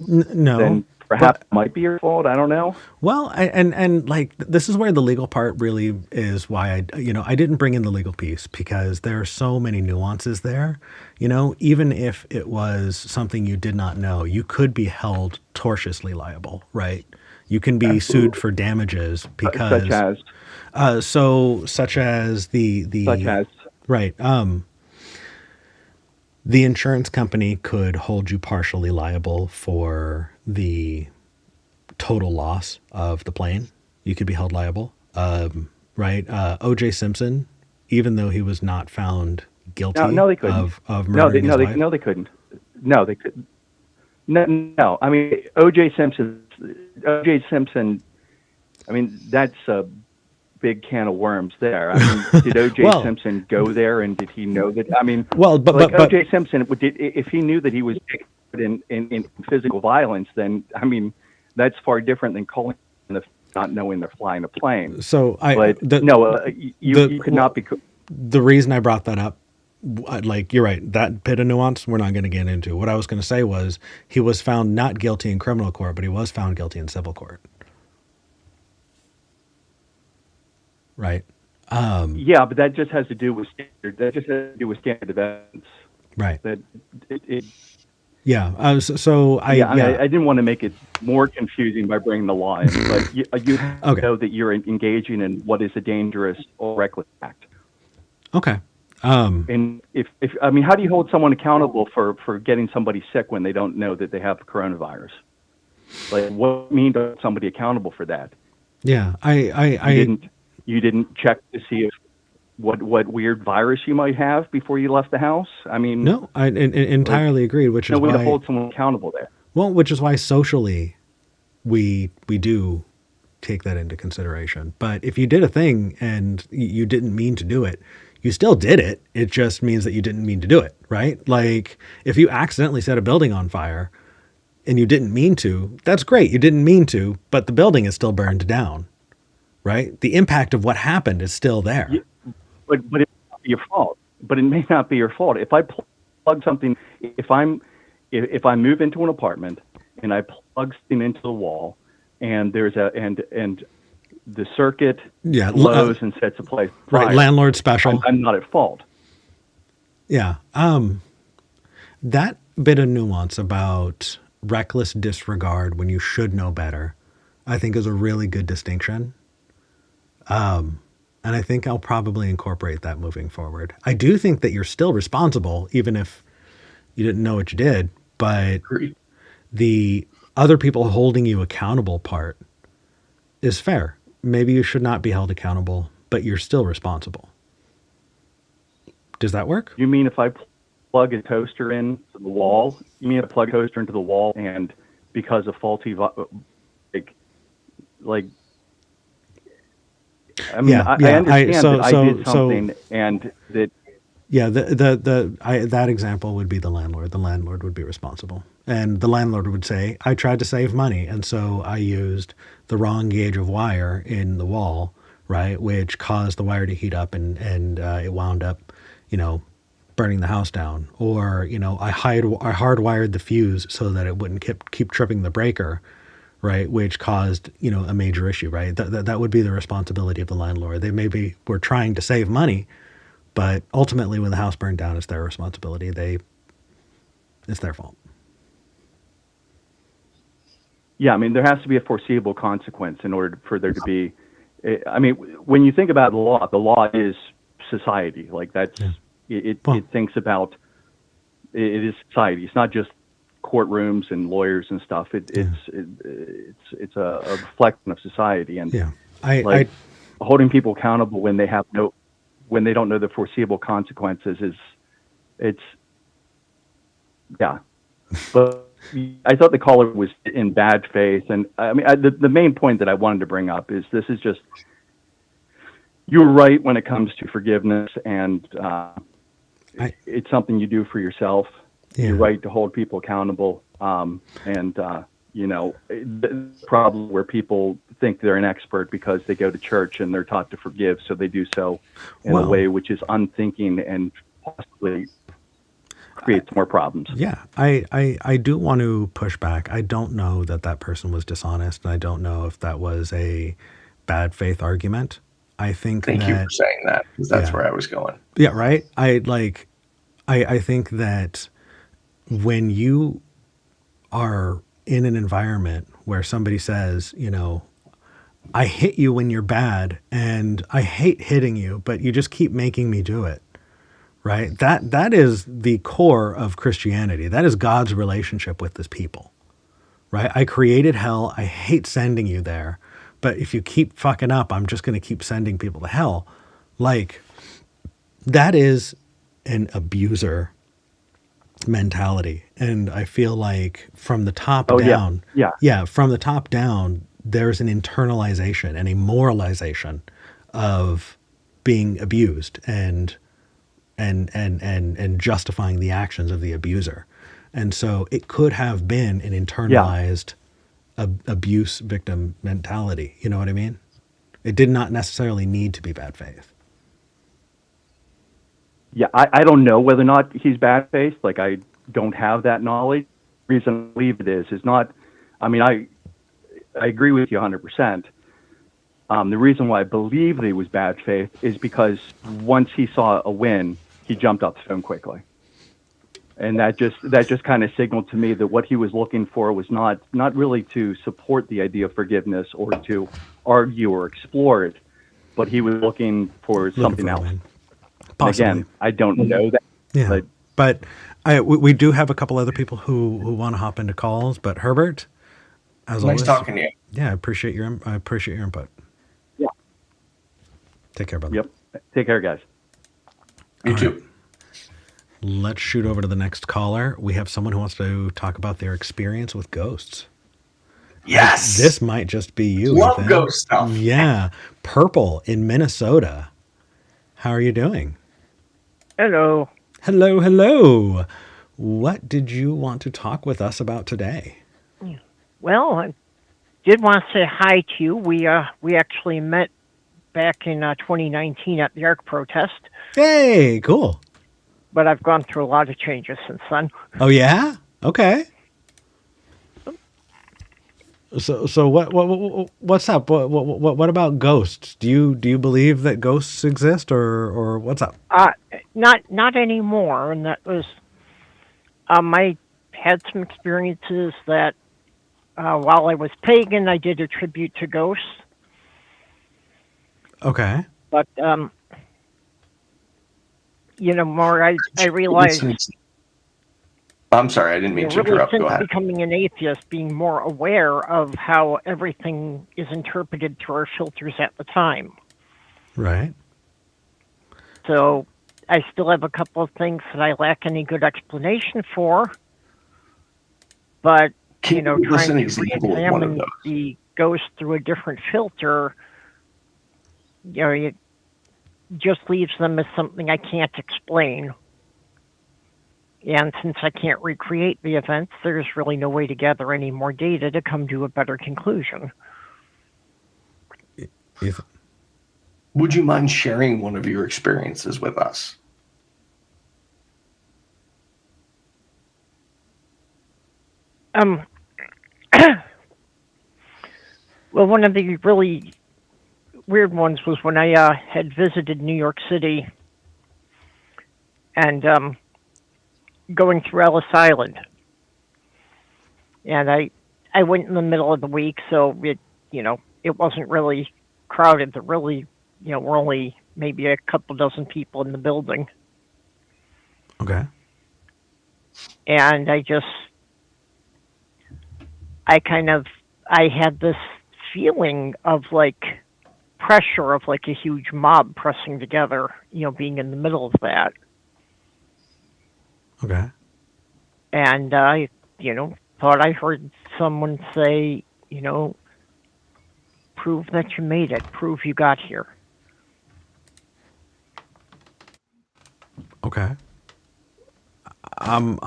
No, then perhaps it might be your fault. I don't know. Well, and like this is where the legal part really is why I didn't bring in the legal piece because there are so many nuances there. Even if it was something you did not know, you could be held tortiously liable, right? You can be sued for damages because such as right. The insurance company could hold you partially liable for the total loss of the plane. You could be held liable. Right. O.J. Simpson, even though he was not found guilty they couldn't. of murdering his wife. No, they couldn't. No, they couldn't. No. I mean, O.J. Simpson. I mean, that's a big can of worms there. I mean, did O.J. Simpson go there, and did he know that? I mean, but O.J. Simpson, if he knew that he was in physical violence, then I mean, that's far different than calling them not knowing they're flying a plane. So you could not be. The reason I brought that up, like you're right, that bit of nuance we're not going to get into. What I was going to say was he was found not guilty in criminal court, but he was found guilty in civil court. Right. Yeah, but that just has to do with standard. That just has to do with standard evidence. Right. That yeah. I didn't want to make it more confusing by bringing the law in, but you know that you're engaging in what is a dangerous or reckless act. Okay. And if I mean, how do you hold someone accountable for getting somebody sick when they don't know that they have coronavirus? Like, what mean to hold somebody accountable for that? Yeah, You didn't check to see if what weird virus you might have before you left the house. I mean, no, I entirely agreed, which no is way to why, hold someone accountable there. well, which is why socially we do take that into consideration. But if you did a thing and you didn't mean to do it, you still did it. It just means that you didn't mean to do it, right? Like if you accidentally set a building on fire and you didn't mean to, that's great. You didn't mean to, but the building is still burned down, right? The impact of what happened is still there. Yeah, but it may not be your fault. But it may not be your fault. If I plug something, if I move into an apartment and I plug something into the wall, and there's and the circuit blows and sets a place fire, right, landlord special. I'm not at fault. Yeah. That bit of nuance about reckless disregard when you should know better, I think is a really good distinction. And I think I'll probably incorporate that moving forward. I do think that you're still responsible, even if you didn't know what you did, but the other people holding you accountable part is fair. Maybe you should not be held accountable, but you're still responsible. Does that work? You mean if I plug a toaster into the wall? You mean I plug a toaster into the wall and because of faulty, like I mean, I understand that I did something and that. Yeah, that example would be the landlord. The landlord would be responsible. And the landlord would say, I tried to save money, and so I used the wrong gauge of wire in the wall, right, which caused the wire to heat up and it wound up, burning the house down. Or, I hardwired the fuse so that it wouldn't keep tripping the breaker, right, which caused, a major issue, right? That would be the responsibility of the landlord. They maybe were trying to save money, but ultimately when the house burned down, it's their responsibility. It's their fault. Yeah, I mean, there has to be a foreseeable consequence in order for there to be, I mean, when you think about the law is society. Like that's, it thinks about, it is society. It's not just courtrooms and lawyers and stuff. It's a reflection of society. And I holding people accountable when they don't know the foreseeable consequences but I thought the caller was in bad faith. And I mean, the main point that I wanted to bring up is this is just, you're right when it comes to forgiveness, and it's something you do for yourself. You're right to hold people accountable. The problem where people think they're an expert because they go to church and they're taught to forgive, so they do so in a way which is unthinking and possibly creates more problems. Yeah, I do want to push back. I don't know that person was dishonest, and I don't know if that was a bad faith argument. I think Thank you for saying that, because that's where I was going. Yeah, right? I think that when you are in an environment where somebody says, I hit you when you're bad and I hate hitting you, but you just keep making me do it, right? That is the core of Christianity. That is God's relationship with his people, right? I created hell. I hate sending you there, but if you keep fucking up, I'm just going to keep sending people to hell. Like, that is an abuser mentality. And I feel like from the top down, from the top down, there's an internalization and a moralization of being abused and justifying the actions of the abuser. And so it could have been an internalized abuse victim mentality. You know what I mean? It did not necessarily need to be bad faith. Yeah, I don't know whether or not he's bad faith. Like, I don't have that knowledge. The reason I believe it is not, I mean, I agree with you 100%. The reason why I believe that he was bad faith is because once he saw a win, he jumped off the phone quickly. And that just kind of signaled to me that what he was looking for was not really to support the idea of forgiveness or to argue or explore it, but he was looking for something else. Again, I don't know that. Yeah, but we do have a couple other people who want to hop into calls. But Herbert, As Nice always, talking to you. yeah, I appreciate your input. Yeah. Take care, brother. Yep. Take care, guys. You All too. right. Let's shoot over to the next caller. We have someone who wants to talk about their experience with ghosts. Yes. This might just be you, Love Ethan. ghost stuff. Yeah. Purple in Minnesota. How are you doing? Hello. Hello, hello. What did you want to talk with us about today? Well, I did want to say hi to you. We actually met back in 2019 at the ARC protest, Hey, cool. but I've gone through a lot of changes since then. Oh yeah? Okay. So what's up? What about ghosts? Do you believe that ghosts exist, or what's up? Not anymore. And that was I had some experiences that while I was pagan, I did attribute to ghosts, Okay. but more I realized. I'm sorry, I didn't mean to Really, interrupt. since Go ahead. becoming an atheist, being more aware of how everything is interpreted through our filters at the time. Right. So I still have a couple of things that I lack any good explanation for, but Can you give us trying an to example of one of re-examine those? the ghost through a different filter, it just leaves them as something I can't explain. And since I can't recreate the events, there's really no way to gather any more data to come to a better conclusion. Would you mind sharing one of your experiences with us? Well, one of the really weird ones was when I had visited New York City and going through Ellis Island. And I went in the middle of the week, so it wasn't really crowded. There really, were only maybe a couple dozen people in the building. Okay. And I had this feeling of like pressure of like a huge mob pressing together, being in the middle of that. Okay. And I, thought I heard someone say, prove that you made it, prove you got here. Okay. I'm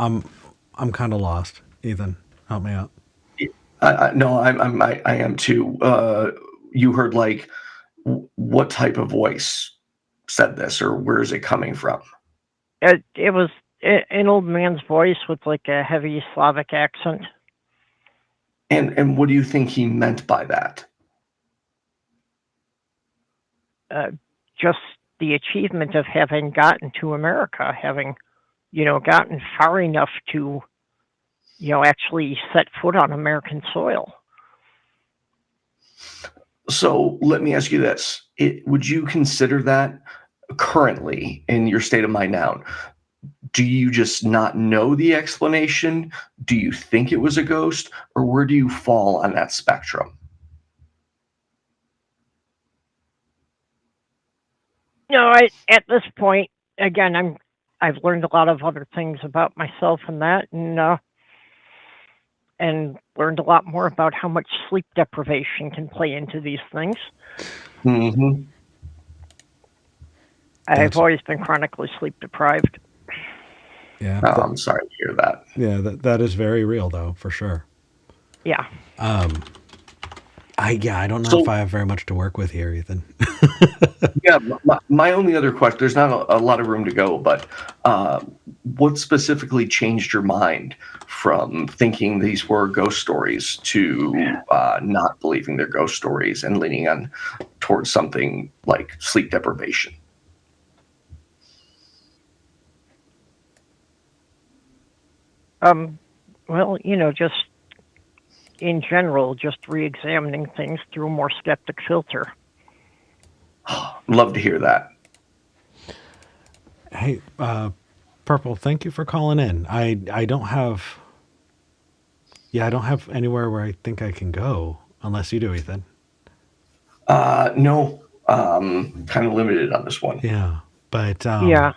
kind of lost. Ethan, help me out. No, I am too. You heard what type of voice said this, or where is it coming from? It was an old man's voice with like a heavy Slavic accent. And what do you think he meant by that? Just the achievement of having gotten to America, having, gotten far enough to, actually set foot on American soil. So let me ask you this. Would you consider that currently in your state of mind now? Do you just not know the explanation? Do you think it was a ghost? Or where do you fall on that spectrum? At this point, again, I've learned a lot of other things about myself and that, and learned a lot more about how much sleep deprivation can play into these things. Mm-hmm. I've always been chronically sleep deprived. Yeah. Oh, I'm sorry to hear that. Yeah, that is very real though, for sure. Yeah. I don't know if I have very much to work with here, Ethan. Yeah, my only other question, there's not a lot of room to go, but what specifically changed your mind from thinking these were ghost stories to not believing they're ghost stories and leaning on towards something like sleep deprivation? Well, just in general, just re-examining things through a more skeptic filter. Love to hear that. Hey, Purple, thank you for calling in. I don't have Yeah, I don't have anywhere where I think I can go unless you do, Ethan. No, kind of limited on this one. Yeah, but Yeah.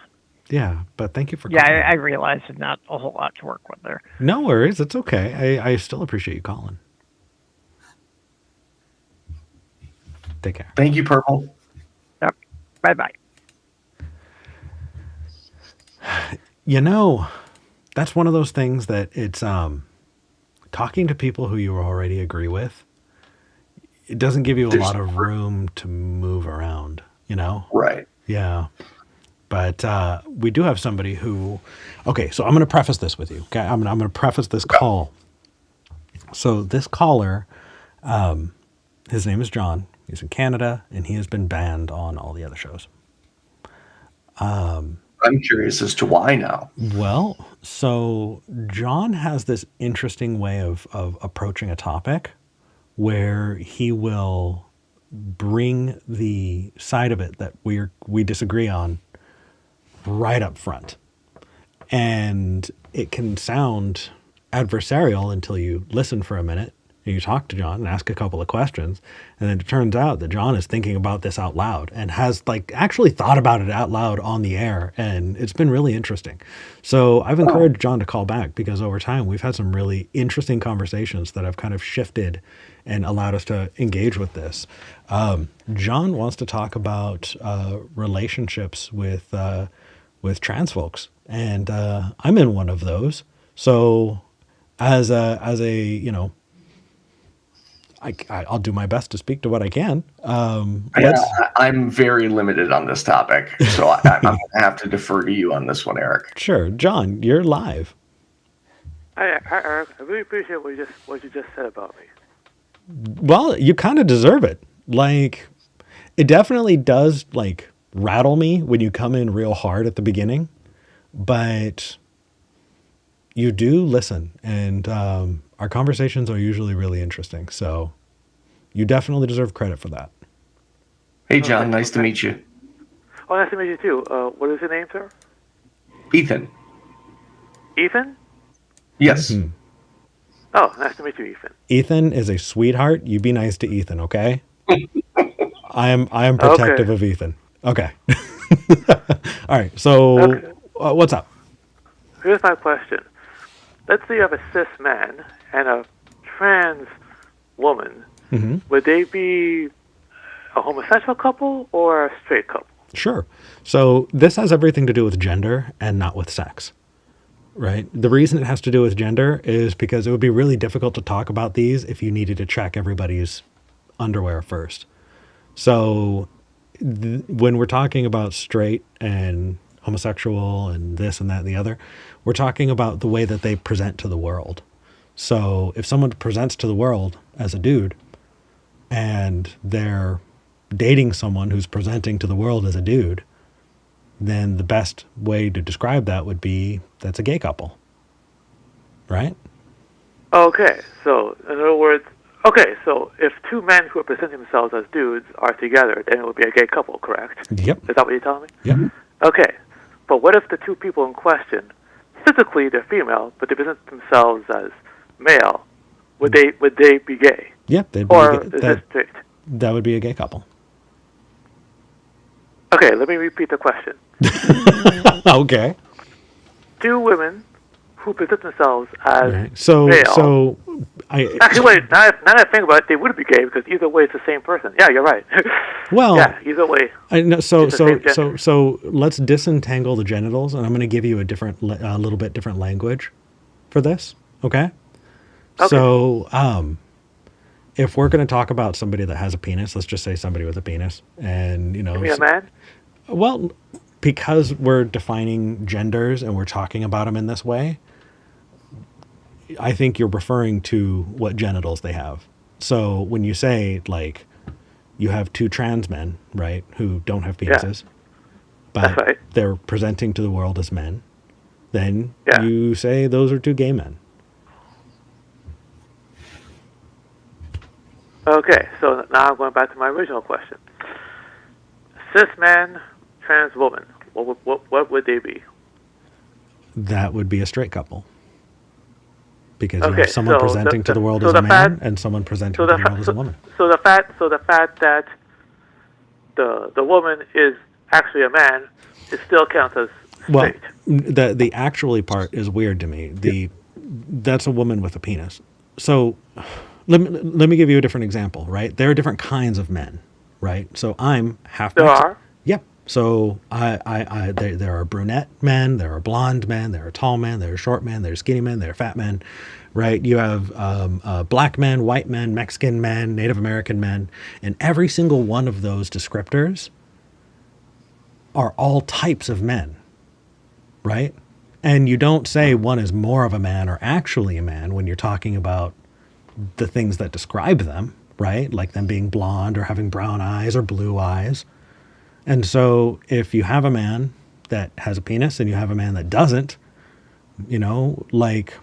yeah, but thank you for Yeah, calling. I realize there's not a whole lot to work with there. No worries, it's okay. I still appreciate you calling. Take care. Thank you, Purple. Yep. Bye bye. You know, that's one of those things that it's talking to people who you already agree with. It doesn't give you a lot of room to move around, you know? Right. Yeah. But we do have somebody who, okay, so I'm going to preface this with you. Okay, I'm going to preface this call. So this caller, his name is John. He's in Canada, and he has been banned on all the other shows. I'm curious as to why now. Well, so John has this interesting way of approaching a topic where he will bring the side of it that we disagree on right up front. And it can sound adversarial until you listen for a minute and you talk to John and ask a couple of questions. And then it turns out that John is thinking about this out loud and has like actually thought about it out loud on the air. And it's been really interesting. So I've encouraged John to call back because over time we've had some really interesting conversations that have kind of shifted and allowed us to engage with this. John wants to talk about relationships with trans folks, and I'm in one of those. So, as a you know, I'll do my best to speak to what I can. I'm very limited on this topic, so I'm going to have to defer to you on this one, Eric. Sure, John, you're live. Hi, Eric. I really appreciate what you just said about me. Well, you kind of deserve it. Like, it definitely does like rattle me when you come in real hard at the beginning, but you do listen, and our conversations are usually really interesting. So you definitely deserve credit for that. Hey, John, nice to meet you. Oh, nice to meet you too. What is your name, sir? Ethan. Ethan? Yes. Mm-hmm. Oh, nice to meet you, Ethan. Ethan is a sweetheart. You be nice to Ethan, okay? I am protective of Ethan. Okay. All right. So, what's up? Here's my question. Let's say you have a cis man and a trans woman. Mm-hmm. Would they be a homosexual couple or a straight couple? Sure. So this has everything to do with gender and not with sex, right? The reason it has to do with gender is because it would be really difficult to talk about these if you needed to check everybody's underwear first. So when we're talking about straight and homosexual and this and that and the other, we're talking about the way that they present to the world. So if someone presents to the world as a dude and they're dating someone who's presenting to the world as a dude, then the best way to describe that would be that's a gay couple, right? Okay, so in other words, so if two men who are presenting themselves as dudes are together, then it would be a gay couple, correct? Yep. Is that what you're telling me? Yep. Okay, but what if the two people in question, physically they're female, but they present themselves as male? Would they be gay? Yep. They'd be Or is this straight? that would be a gay couple. Okay, let me repeat the question. Okay. Two women who present themselves as Right. So male. Actually, wait. Now that I think about it, they would be gay because either way, it's the same person. Yeah, you're right. Well, yeah, either way. I know. So it's the same gender. so let's disentangle the genitals, and I'm going to give you a different, a little bit different language for this. Okay. So, if we're going to talk about somebody that has a penis, let's just say somebody with a penis, and You mean a man? Well, because we're defining genders and we're talking about them in this way, I think you're referring to what genitals they have. So when you say, like, you have two trans men, right, who don't have penises, but right. they're presenting to the world as men, then Yeah. you say those are two gay men. Okay, so now I'm going back to my original question. Cis man, trans woman. What would they be? That would be a straight couple. because you Okay, have someone so presenting to the world so as a the man fact- and someone presenting so to the the fa- world as so, a woman. so the fact that the woman is actually a man, it still counts as Well, straight. the actually part is weird to me. That's a woman with a penis. So let me give you a different example, right? There are different kinds of men, right? So I'm half There Mexican. are. Yep. So there are brunette men, there are blonde men, there are tall men, there are short men, there are skinny men, there are fat men, right? You have black men, white men, Mexican men, Native American men, and every single one of those descriptors are all types of men, right? And you don't say one is more of a man or actually a man when you're talking about the things that describe them, right? Like them being blonde or having brown eyes or blue eyes. And so if you have a man that has a penis and you have a man that doesn't, like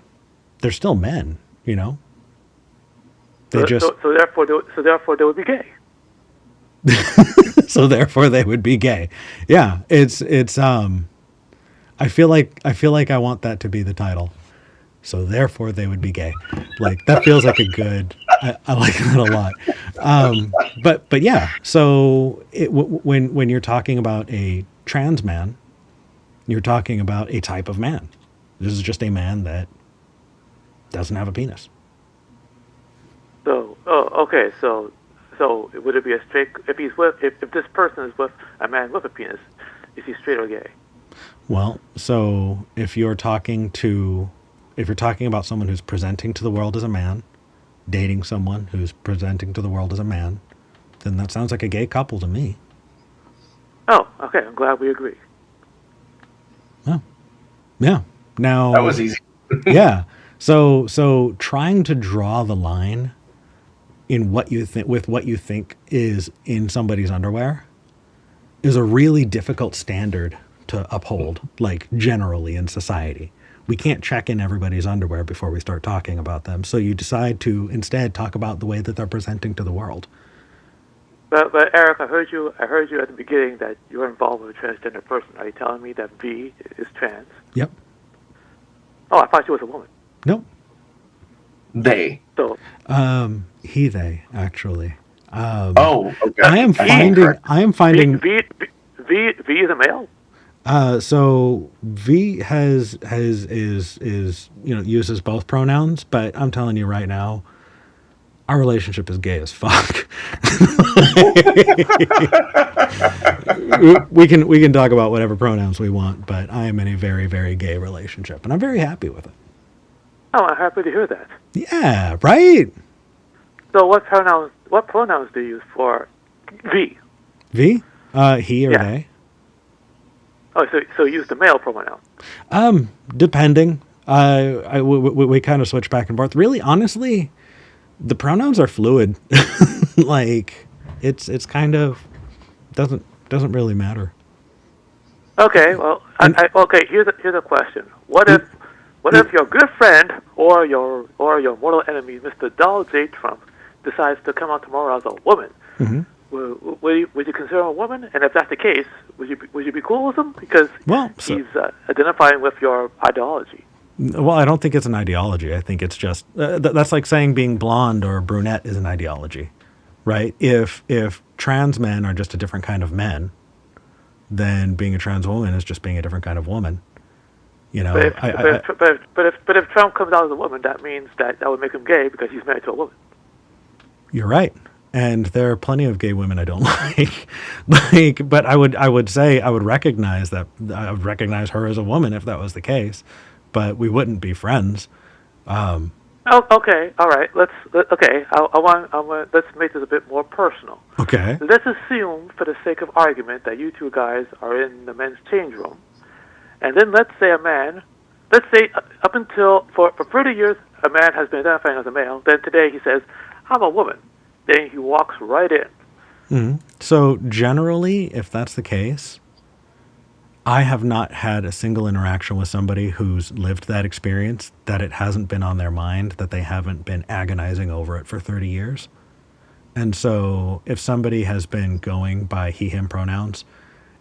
they're still men, They just So therefore they would be gay. so therefore they would be gay. Yeah, it's I feel like I want that to be the title. So therefore they would be gay. Like that feels like a good. I like that a lot. But yeah. So when you're talking about a trans man, you're talking about a type of man. This is just a man that doesn't have a penis. So okay. So would it be a straight if this person is with a man with a penis? Is he straight or gay? Well, so if you're talking about someone who's presenting to the world as a man, dating someone who's presenting to the world as a man, then that sounds like a gay couple to me. Oh, okay. I'm glad we agree. Oh, yeah. Now That was easy. yeah. So trying to draw the line in what you think is in somebody's underwear is a really difficult standard to uphold, like generally in society. We can't check in everybody's underwear before we start talking about them. So you decide to instead talk about the way that they're presenting to the world. But Eric, I heard you at the beginning that you're involved with a transgender person. Are you telling me that V is trans? Yep. Oh, I thought she was a woman. Nope. They. So He, they, actually. Okay. I am finding. V is a male. So V uses both pronouns, but I'm telling you right now, our relationship is gay as fuck. we can talk about whatever pronouns we want, but I am in a very, very gay relationship, and I'm very happy with it. Oh, I'm happy to hear that. Yeah, right. So what pronouns do you use for V? V, he or Yeah. they. Oh, so you use the male pronoun. Depending. We kind of switch back and forth. Really, honestly, the pronouns are fluid. Like it's kind of doesn't really matter. Okay, well, okay. Here's a question. What if your good friend or your mortal enemy, Mr. Donald J. Trump, decides to come out tomorrow as a woman? Mm-hmm. Would you consider him a woman? And if that's the case, would you be cool with him because he's identifying with your ideology? Well, I don't think it's an ideology. I think it's just that's like saying being blonde or brunette is an ideology, right? If trans men are just a different kind of men, then being a trans woman is just being a different kind of woman. But if Trump comes out as a woman, that means that would make him gay because he's married to a woman. You're right. And there are plenty of gay women I don't like. But I would recognize her as a woman if that was the case. But we wouldn't be friends. Oh, okay, all right. Let's make this a bit more personal. Okay. Let's assume, for the sake of argument, that you two guys are in the men's change room, and then let's say up until for 30 years a man has been identifying as a male. Then today he says, "I'm a woman." Then he walks right in. Mm-hmm. So generally, if that's the case, I have not had a single interaction with somebody who's lived that experience that it hasn't been on their mind, that they haven't been agonizing over it for 30 years. And so if somebody has been going by he, him pronouns,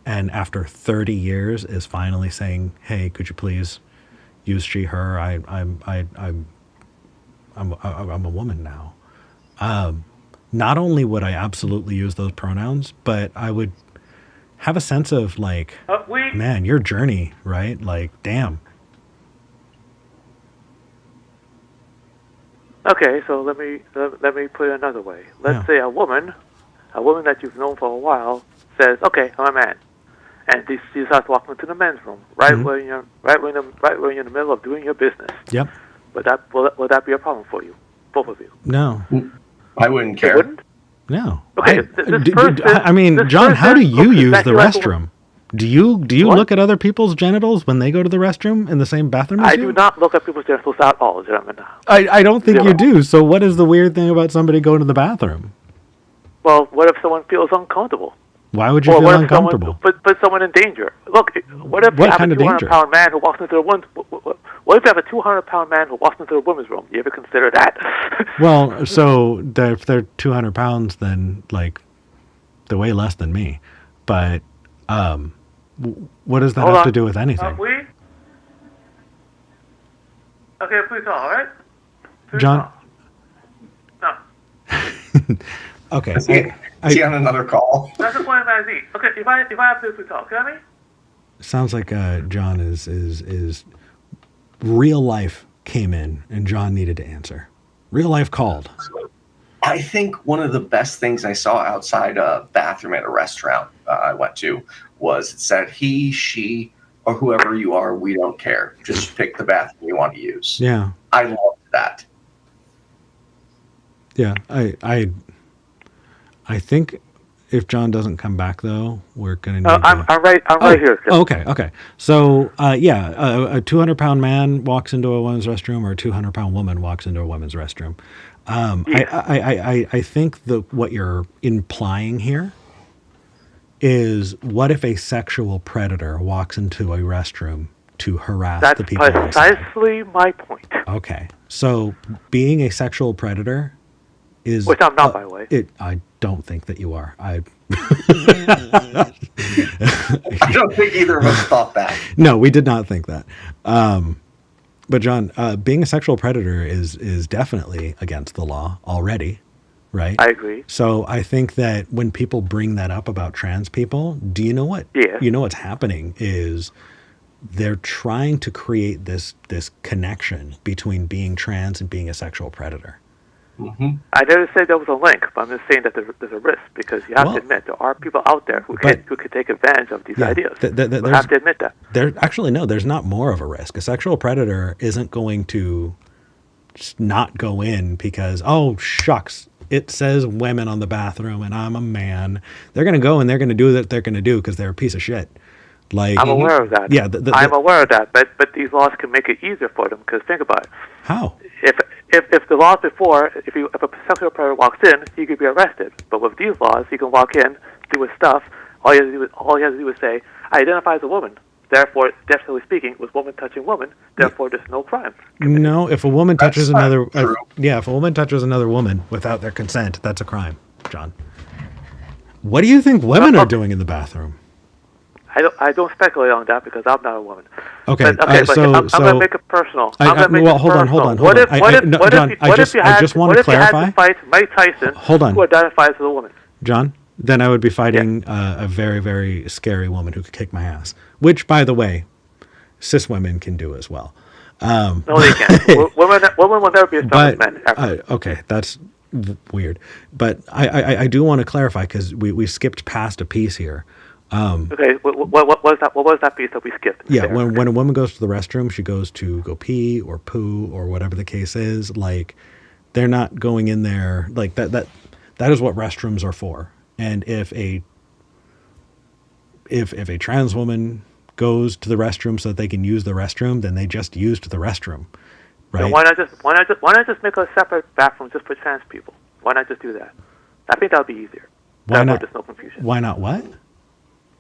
and after 30 years is finally saying, "Hey, could you please use she, her? I'm a woman now. Not only would I absolutely use those pronouns, but I would have a sense of like, man, your journey, right? Like, damn. Okay, so let me put it another way. Let's say a woman that you've known for a while says, "Okay, I'm a man," and she starts walking into the men's room when you're in the middle of doing your business. Yep. Would that be a problem for you, both of you? No. I wouldn't care. You wouldn't? No. Okay. I mean, John, how do you use the restroom? Do you look at other people's genitals when they go to the restroom in the same bathroom as you? I do not look at people's genitals at all, gentlemen. I don't think you do. So what is the weird thing about somebody going to the bathroom? Well, what if someone feels uncomfortable? Why would you feel uncomfortable? Put someone in danger. Look, what if you have a 200-pound man who walks into what if you have a 200-pound man who walks into a women's room? You ever consider that? Well, so if they're 200 pounds, then like they're way less than me. But what does that have to do with anything? Okay, please talk, all right? John? No. Okay. Is he on another call? That's the point of my Z. Okay, if I have to talk, can I? Sounds like John is real life came in and John needed to answer. Real life called. I think one of the best things I saw outside a bathroom at a restaurant I went to was it said he, she, or whoever you are, we don't care. Just pick the bathroom you want to use. Yeah. I loved that. Yeah, I think if John doesn't come back though, we're gonna need. I'm right here. Okay. So a 200-pound man walks into a women's restroom, or a 200-pound woman walks into a women's restroom. I think what you're implying here is, what if a sexual predator walks into a restroom to harass the people inside? That's precisely my point. Okay, so being a sexual predator is, which I'm not, by the way. I don't think that you are. I don't think either of us thought that. No, we did not think that. But John, being a sexual predator is definitely against the law already, right? I agree. So I think that when people bring that up about trans people, do you know what? Yeah. You know what's happening is they're trying to create this connection between being trans and being a sexual predator. Mm-hmm. I never said there was a link, but I'm just saying that there's a risk, because you have to admit there are people out there who could take advantage of these ideas. You have to admit that. There's not more of a risk. A sexual predator isn't going to just not go in because, oh, shucks, it says women on the bathroom and I'm a man. They're going to go and they're going to do what they're going to do because they're a piece of shit. Like, I'm aware of that. Yeah, I'm aware of that, but these laws can make it easier for them, because think about it. How? If the laws before, if a sexual predator walks in, he could be arrested. But with these laws, he can walk in, do his stuff. All he has to do is say, "I identify as a woman." Therefore, definitely speaking, with woman touching woman, therefore there's no crime. No, if a woman touches if a woman touches another woman without their consent, that's a crime, John. What do you think women are doing in the bathroom? I don't speculate on that, because I'm not a woman. Okay, but I'm going to make it personal. Hold on. What if you had to fight Mike Tyson, who identifies as a woman? John, then I would be fighting a very, very scary woman who could kick my ass. Which, by the way, cis women can do as well. No, they can't. Women will never be as strong as men, ever. Okay, that's weird. But I do want to clarify, because we skipped past a piece here. Okay, what was that piece that we skipped? Yeah, when a woman goes to the restroom, she goes to go pee or poo or whatever the case is. Like, they're not going in there like that. That is what restrooms are for. And if a trans woman goes to the restroom so that they can use the restroom, then they just used the restroom, right? So why not just make a separate bathroom just for trans people? Why not just do that? I think that would be easier. Why not? There's no confusion. Why not what?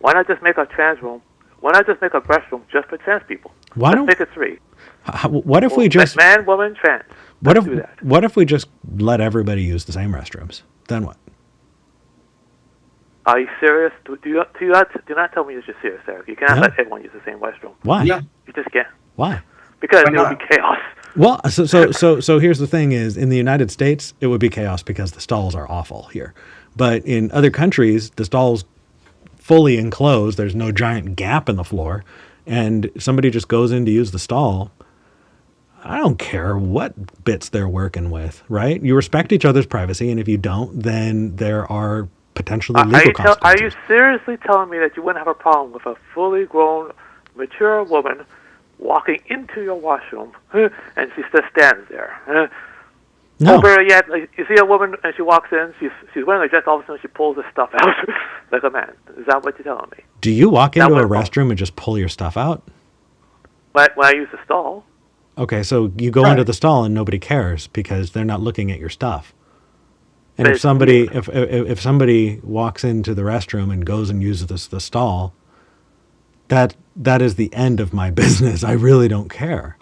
Why not just make a trans room? Why not just make a restroom just for trans people? Let's make it 3. What if we just man, woman, trans? What if we just let everybody use the same restrooms? Then what? Are you serious? Do not tell me you're serious, Eric. You cannot let everyone use the same restroom. Why? Yeah. You just can't. Why? Because it will be chaos. Well, so here's the thing: is in the United States, it would be chaos because the stalls are awful here. But in other countries, the stalls fully enclosed. There's no giant gap in the floor, and somebody just goes in to use the stall. I don't care what bits they're working with, right? You respect each other's privacy, and if you don't, then there are potentially legal consequences. Are you seriously telling me that you wouldn't have a problem with a fully grown, mature woman walking into your washroom and she just stands there? No. Or better yet, like, you see a woman and she walks in, she's wearing a dress, all of a sudden she pulls her stuff out like a man. Is that what you're telling me? Do you walk into a restroom and just pull your stuff out? When I use the stall. Okay, so you go into the stall and nobody cares because they're not looking at your stuff. And But if somebody if somebody walks into the restroom and goes and uses the stall, that is the end of my business. I really don't care.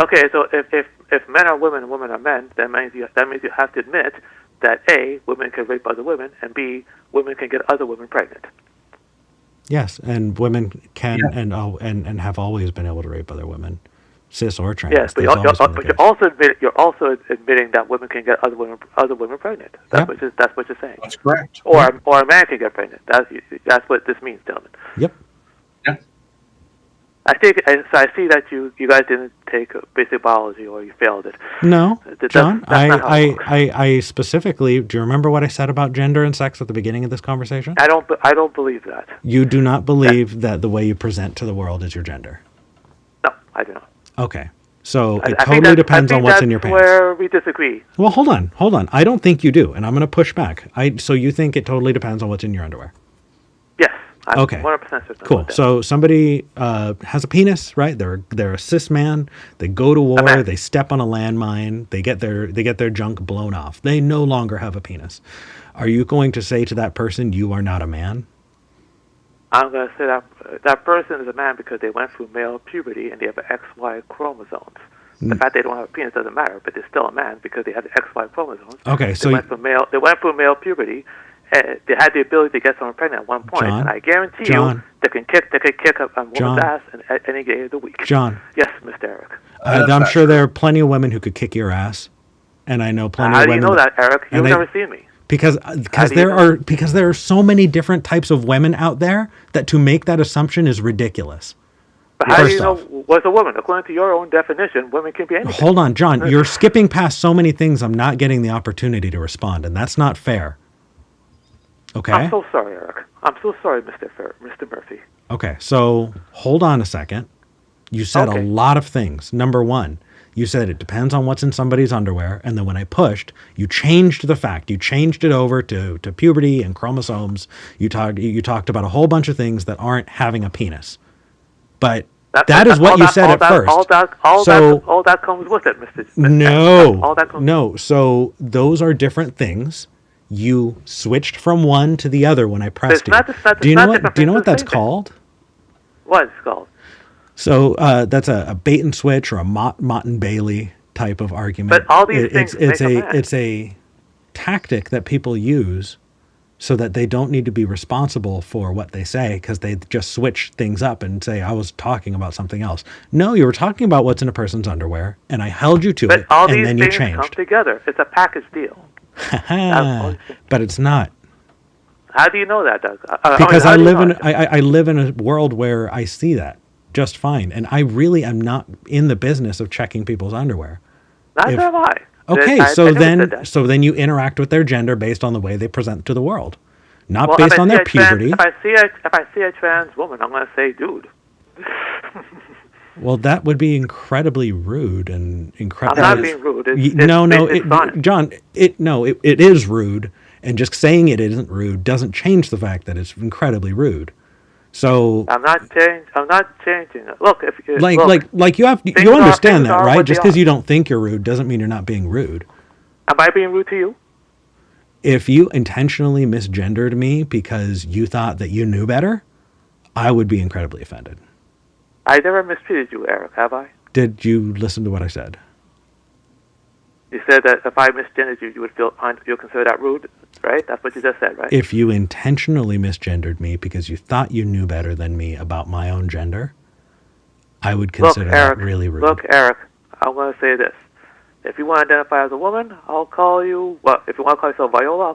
Okay, so if men are women and women are men, that means you have to admit that A, women can rape other women, and B, women can get other women pregnant. Yes, and women can and have always been able to rape other women, cis or trans. Yes, but you're also admitting that women can get other women pregnant. That's what you're saying. That's correct. Or a man can get pregnant. That's what this means, gentlemen. Yep. Yeah. I see that you guys didn't take basic biology, or you failed it. No, John. That's not how it works. I specifically. Do you remember what I said about gender and sex at the beginning of this conversation? I don't believe that. You do not believe that the way you present to the world is your gender. No, I do not. Okay. So it I totally depends on what's in your pants. Where we disagree. Well, hold on. I don't think you do, and I'm going to push back. So you think it totally depends on what's in your underwear? Yes. I'm Okay. 100% certain. Cool. So somebody has a penis, right? They're a cis man. They go to war. man. They step on a landmine. They get their junk blown off. They no longer have a penis. Are you going to say to that person, "You are not a man"? I'm going to say that person is a man because they went through male puberty and they have XY chromosomes. The fact they don't have a penis doesn't matter, but they're still a man because they have the XY chromosomes. Okay, so they went through male puberty. They had the ability to get someone pregnant at one point, and I guarantee you they can kick a woman's ass any day of the week. John. Yes, Mr. Eric. I'm sure there are plenty of women who could kick your ass, and I know plenty of women. How do you know that, Eric? You've never seen me. Because there are so many different types of women out there that to make that assumption is ridiculous. But how do you know what's a woman? According to your own definition, women can be anything. Hold on, John. You're skipping past so many things. I'm not getting the opportunity to respond, and that's not fair. Okay. I'm so sorry, Eric. I'm so sorry, Mr. Murphy. Okay, so hold on a second. You said a lot of things. Number one, you said it depends on what's in somebody's underwear, and then when I pushed, you changed the fact. You changed it over to puberty and chromosomes. You talked about a whole bunch of things that aren't having a penis. But that is what you said at first. All that comes with it, Mr. No. So those are different things. You switched from one to the other when I pressed you. Do you know what that's called? What is it called? So that's a bait and switch or a Mott and Bailey type of argument. But all these things it's a tactic that people use so that they don't need to be responsible for what they say because they just switch things up and say, I was talking about something else. No, you were talking about what's in a person's underwear, and I held you to it, and then you changed. But all these things come together. It's a package deal. But it's not. How do you know that, Doug? Because I live in a world where I see that just fine, and I really am not in the business of checking people's underwear. Neither am I. Okay, so then you interact with their gender based on the way they present to the world, not based on their puberty. If I see a trans woman, I'm going to say dude. Well, that would be incredibly rude and incredibly. I'm not being rude. It is rude, and just saying it isn't rude doesn't change the fact that it's incredibly rude. So I'm not changing it. Look, you understand that, right? Just because you don't think you're rude doesn't mean you're not being rude. Am I being rude to you? If you intentionally misgendered me because you thought that you knew better, I would be incredibly offended. I never mistreated you, Eric, have I? Did you listen to what I said? You said that if I misgendered you, you'll consider that rude, right? That's what you just said, right? If you intentionally misgendered me because you thought you knew better than me about my own gender, I would consider that really rude. Look, Eric, I'm going to say this. If you want to identify as a woman, I'll call you. Well, if you want to call yourself Viola, I'll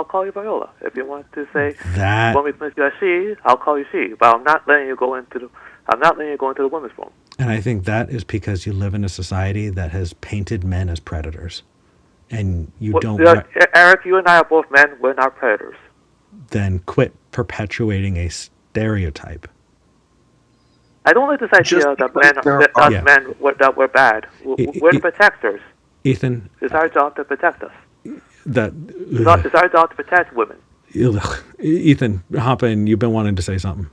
call you Viola. If you want to say that, you want me to mention you as she, I'll call you she. But I'm not letting you go into the women's room. and I think that is because you live in a society that has painted men as predators, and you don't. Eric, you and I are both men. We're not predators. Then quit perpetuating a stereotype. I don't like this idea that we're bad. We're the protectors. Ethan, it's our job to protect us. It's our job to protect women. Ethan, hop in. You've been wanting to say something.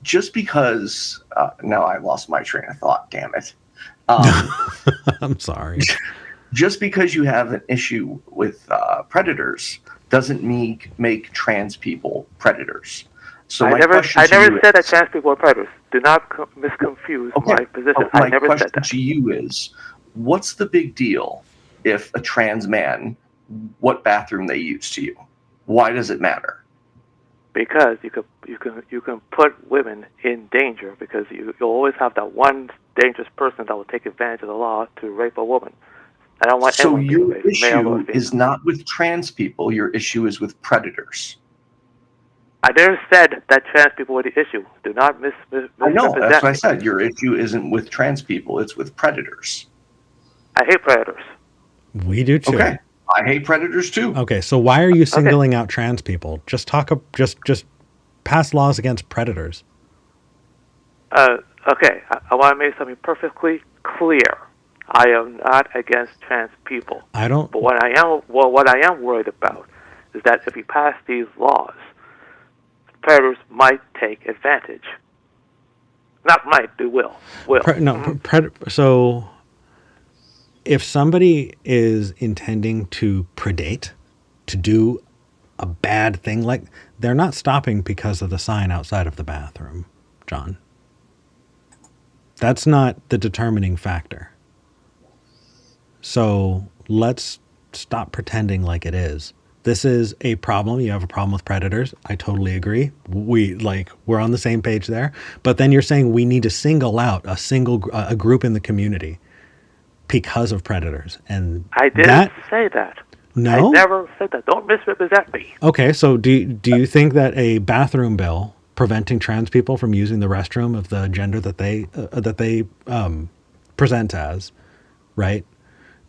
Just because now I lost my train of thought. Damn it. I'm sorry. Just because you have an issue with predators doesn't make trans people predators. So I never said that trans people are predators. Do not misconfuse my position. I never said that. My question to you is, what's the big deal if a trans man, what bathroom they use to you? Why does it matter? Because you can put women in danger, because you'll always have that one dangerous person that will take advantage of the law to rape a woman. I don't want so your issue is not with trans people. Your issue is with predators. I never said that trans people were the issue. Do not misrepresent. I know, that's what I said. Your issue isn't with trans people, it's with predators. I hate predators. We do too. Okay. I hate predators too. Okay, so why are you singling out trans people? Just pass laws against predators. Okay, I want to make something perfectly clear. I am not against trans people. I don't. But what I am worried about is that if we pass these laws, predators might take advantage. Not might, they will. So if somebody is intending to predate, to do a bad thing, like, they're not stopping because of the sign outside of the bathroom, John. That's not the determining factor. So let's stop pretending like it is. This is a problem. You have a problem with predators. I totally agree. We're on the same page there. But then you're saying we need to single out a group in the community because of predators. And I didn't say that. No? I never said that. Don't misrepresent me. Okay, so do you think that a bathroom bill preventing trans people from using the restroom of the gender that they present as, right?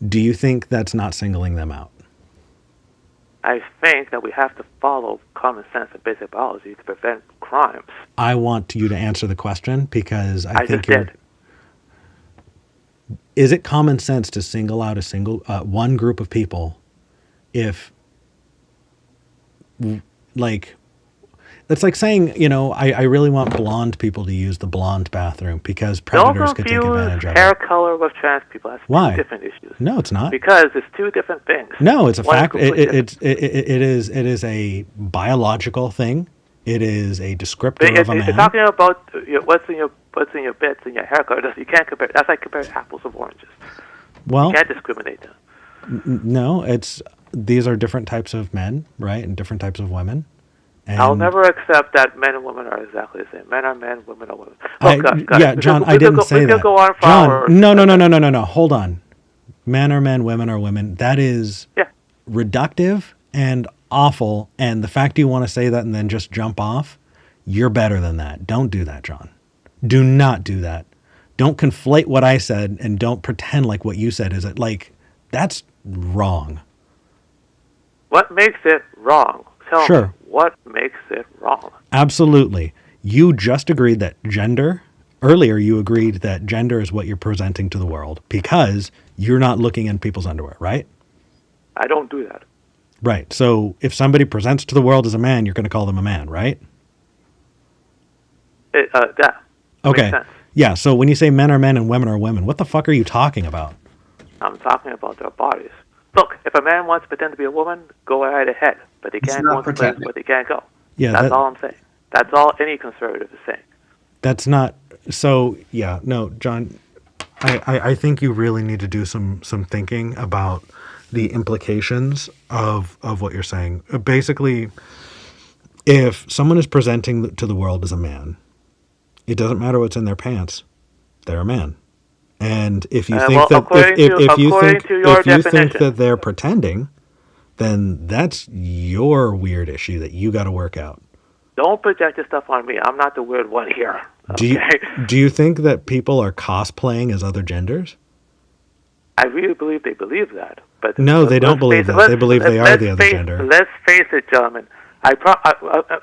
Do you think that's not singling them out? I think that we have to follow common sense and basic biology to prevent crimes. I want you to answer the question because I think just did. Is it common sense to single out one group of people if, like, it's like saying, I really want blonde people to use the blonde bathroom because predators could take advantage of it. Hair color with trans people. That's two different issues. No, it's not. Because it's two different things. No, it's a fact. It is a biological thing. It is a descriptor of a man. You're talking about what's in your bits and your hair color. You can't compare. That's like comparing apples and oranges. Well, you can't discriminate them. No, these are different types of men, right, and different types of women. And I'll never accept that men and women are exactly the same. Men are men, women are women. John, I didn't say that. Go on for John, no. Hold on. Men are men, women are women. That is reductive and awful. And the fact you want to say that and then just jump off, you're better than that. Don't do that, John. Do not do that. Don't conflate what I said and don't pretend like what you said is it. Like, that's wrong. What makes it wrong? Tell me. What makes it wrong? Absolutely. You just agreed that earlier you agreed that gender is what you're presenting to the world because you're not looking in people's underwear, right? I don't do that. Right. So if somebody presents to the world as a man, you're going to call them a man, right? Yeah. Okay. Makes sense. Yeah. So when you say men are men and women are women, what the fuck are you talking about? I'm talking about their bodies. Look, if a man wants to pretend to be a woman, go right ahead. But they can't go into place where they can't go. Yeah, that's all I'm saying. That's all any conservative is saying. That's not so. Yeah, no, John. I think you really need to do some thinking about the implications of what you're saying. Basically, if someone is presenting to the world as a man, It doesn't matter what's in their pants. They're a man. And if you think well, that according to your if you think definition. that they're pretending, then that's your weird issue that you got to work out. Don't project your stuff on me. I'm not the weird one here. Okay? Do you think that people are cosplaying as other genders? I really believe they believe that. But No, they don't believe that. They believe they are the other gender. Let's face it, gentlemen. In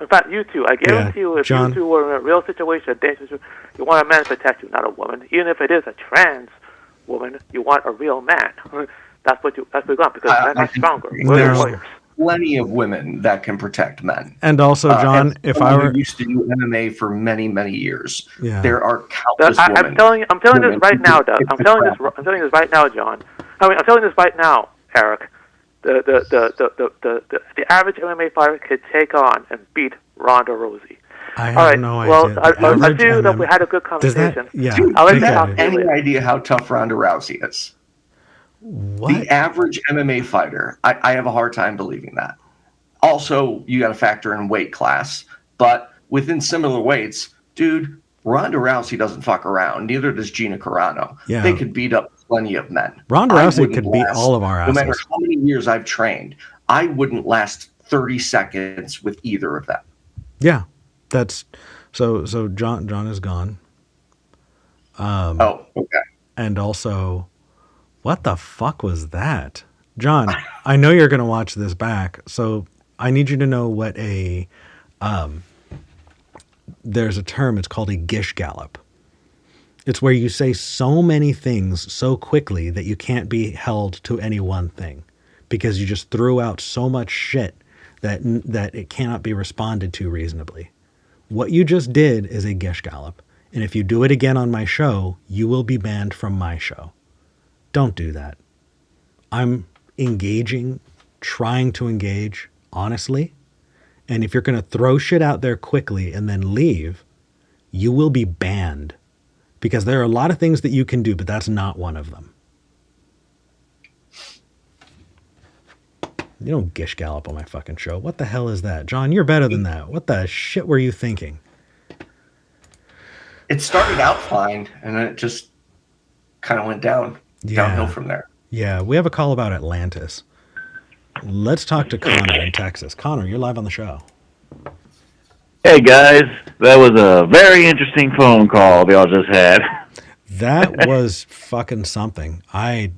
fact, you two. I guarantee you, if John. you two were in a real situation, a dangerous, you want a man to protect you, not a woman. Even if it is a trans woman, you want a real man. That's what you want, because men are stronger. We're the warriors. Plenty of women that can protect men. And also, John, if I were used to do MMA for many, many years, Yeah. there are countless women. I'm telling this right now, Doug. I'm telling this right now, John. I'm telling this right now, Eric. The average MMA fighter could take on and beat Ronda Rousey. I All right. have no Well, idea. I do that we had a good conversation. Dude, I'll let do you you talk have to you any later. idea how tough Ronda Rousey is? What? The average MMA fighter, I have a hard time believing that. Also, you got to factor in weight class, but within similar weights, dude, Ronda Rousey doesn't fuck around. Neither does Gina Carano. Yeah. They could beat up plenty of men. Ronda I Rousey wouldn't could beat last- all of our No matter asses. how many years I've trained, I wouldn't last 30 seconds with either of them. Yeah, that's so. John is gone. Oh, okay. And also, what the fuck was that, John? I know you're gonna watch this back, so I need you to know what there's a term. It's called a gish gallop. It's where you say so many things so quickly that you can't be held to any one thing, because you just threw out so much shit that it cannot be responded to reasonably. What you just did is a gish gallop, and if you do it again on my show, you will be banned from my show. Don't do that. I'm engaging, trying to engage honestly, and if you're going to throw shit out there quickly and then leave, you will be banned, because there are a lot of things that you can do, but that's not one of them. You don't gish gallop on my fucking show. What the hell is that? John, you're better than that. What the shit were you thinking? It started out fine, and then it just kind of went downhill from there. Yeah, we have a call about Atlantis. Let's talk to Connor in Texas. Connor, you're live on the show. Hey guys, that was a very interesting phone call y'all just had. That was fucking something. I'm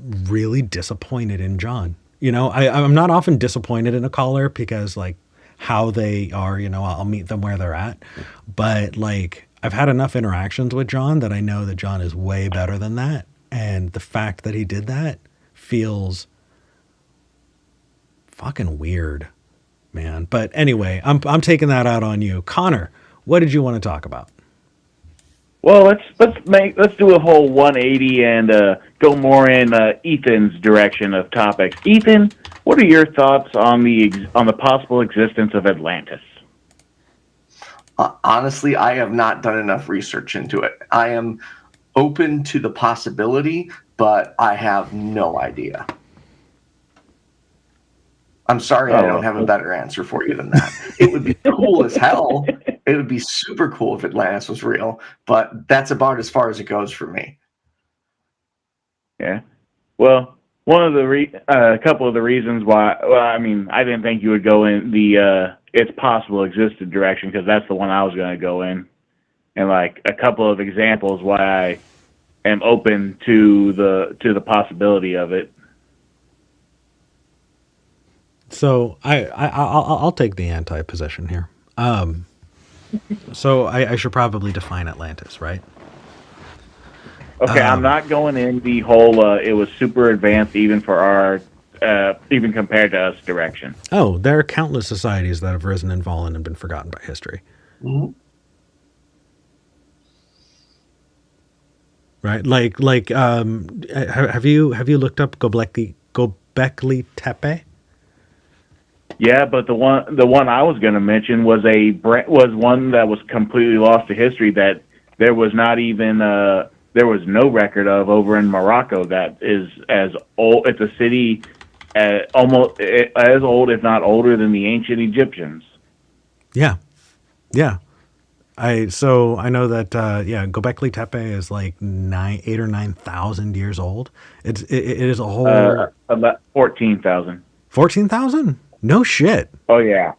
really disappointed in John. You know, I'm not often disappointed in a caller because like how they are, you know, I'll meet them where they're at. But like I've had enough interactions with John that I know that John is way better than that. And the fact that he did that feels fucking weird, man. But anyway, I'm taking that out on you. Connor, what did you want to talk about? Well, let's do a whole 180 and go more in Ethan's direction of topics. Ethan, what are your thoughts on the possible existence of Atlantis? Honestly, I have not done enough research into it. I am open to the possibility, but I have no idea. I'm sorry I don't have a better answer for you than that. It would be cool as hell. It would be super cool if Atlantis was real, but that's about as far as it goes for me. Yeah. Well, one of a couple of the reasons why, I didn't think you would go in the it's possible existed direction, because that's the one I was going to go in. And like a couple of examples why I am open to the possibility of it. So I'll take the anti position here. So I should probably define Atlantis, right? Okay, I'm not going in the whole it was super advanced even for our even compared to us direction. Oh, there are countless societies that have risen and fallen and been forgotten by history. Mm-hmm. Right? Like have you looked up Göbekli Tepe? Yeah, but the one I was going to mention was one that was completely lost to history, that there was not even there was no record of over in Morocco, that is as old. It's a city almost as old, if not older, than the ancient Egyptians. Yeah. Yeah. I know that Göbekli Tepe is like 8 or 9,000 years old. It is a whole About 14,000. 14,000. No shit. Oh yeah,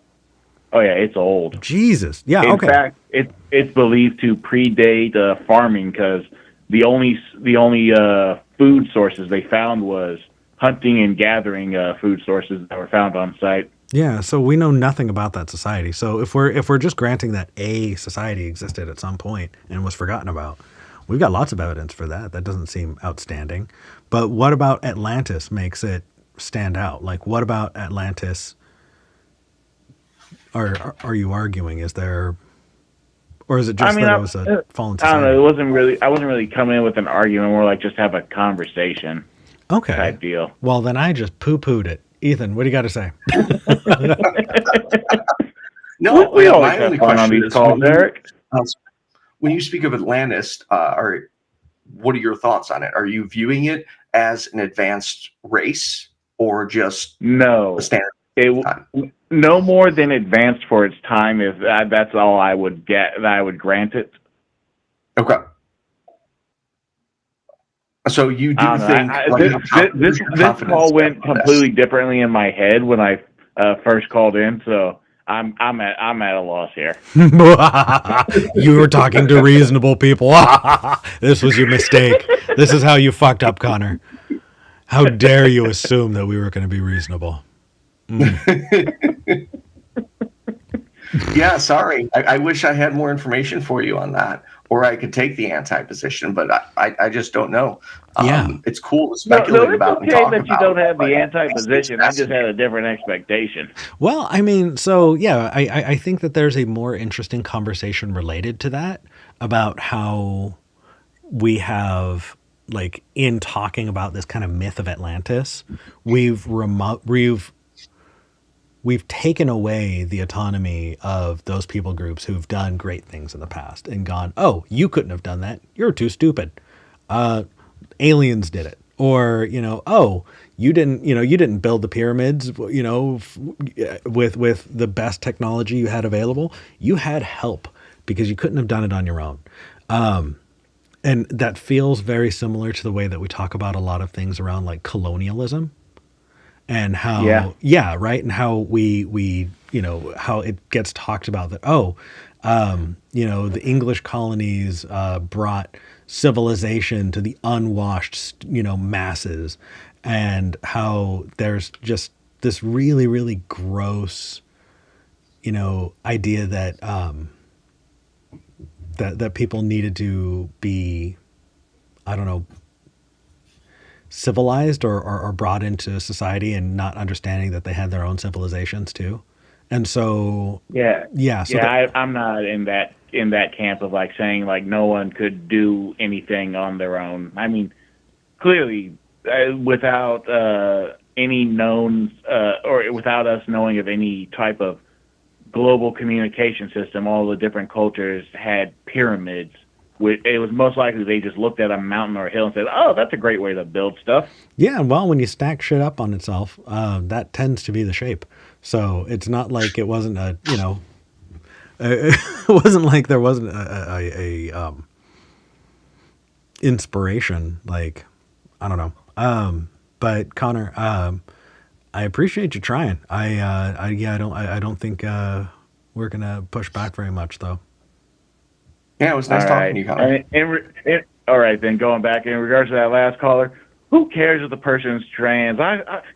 it's old. Jesus. Yeah. In Okay. fact, it's believed to predate farming because the only food sources they found was hunting and gathering food sources that were found on site. Yeah. So we know nothing about that society. So if we're just granting that a society existed at some point and was forgotten about, we've got lots of evidence for that. That doesn't seem outstanding. But what about Atlantis makes it stand out? Like, what about Atlantis? Are you arguing? Is there, or is it just that it was a fallen society? I don't know. I wasn't really coming in with an argument. More like just have a conversation. Okay. Type deal. Well, then I just poo-pooed it. Ethan, what do you got to say? No, we always my have only fun on question these is calls, Eric. When you speak of Atlantis, what are your thoughts on it? Are you viewing it as an advanced race or just a standard? No more than advanced for its time. If that's all I would get, I would grant it. Okay. So you do think this call went completely differently in my head when I first called in, so I'm at a loss here. You were talking to reasonable people. This was your mistake. This is how you fucked up, Connor. How dare you assume that we were going to be reasonable? Yeah, sorry. I wish I had more information for you on that, or I could take the anti-position, but I just don't know. It's cool to speculate about. It's okay that you don't have the anti-position. I just had a different expectation. Well, I mean, so yeah, I think that there's a more interesting conversation related to that about how we have, like, in talking about this kind of myth of Atlantis, we've taken away the autonomy of those people groups who've done great things in the past and gone, oh, you couldn't have done that. You're too stupid. Aliens did it. Or, oh, you didn't build the pyramids, with the best technology you had available. You had help because you couldn't have done it on your own. And that feels very similar to the way that we talk about a lot of things around, like, colonialism. And how, right. And how we, how it gets talked about that, the English colonies brought civilization to the unwashed, masses, and how there's just this really, really gross, idea that, that people needed to be, I don't know, civilized or brought into society, and not understanding that they had their own civilizations too. And so I'm not in that camp of, like, saying, like, no one could do anything on their own. I mean, clearly, without any known or without us knowing of any type of global communication system, all the different cultures had pyramids. It was most likely they just looked at a mountain or a hill and said, oh, that's a great way to build stuff. Yeah, well, when you stack shit up on itself, that tends to be the shape. So it's not like it wasn't it wasn't like there wasn't a inspiration. Like, I don't know. But Connor, I appreciate you trying. I don't think we're gonna push back very much, though. Yeah, it was nice talking to you, Connor. All right, then, going back in regards to that last caller, who cares if the person's trans?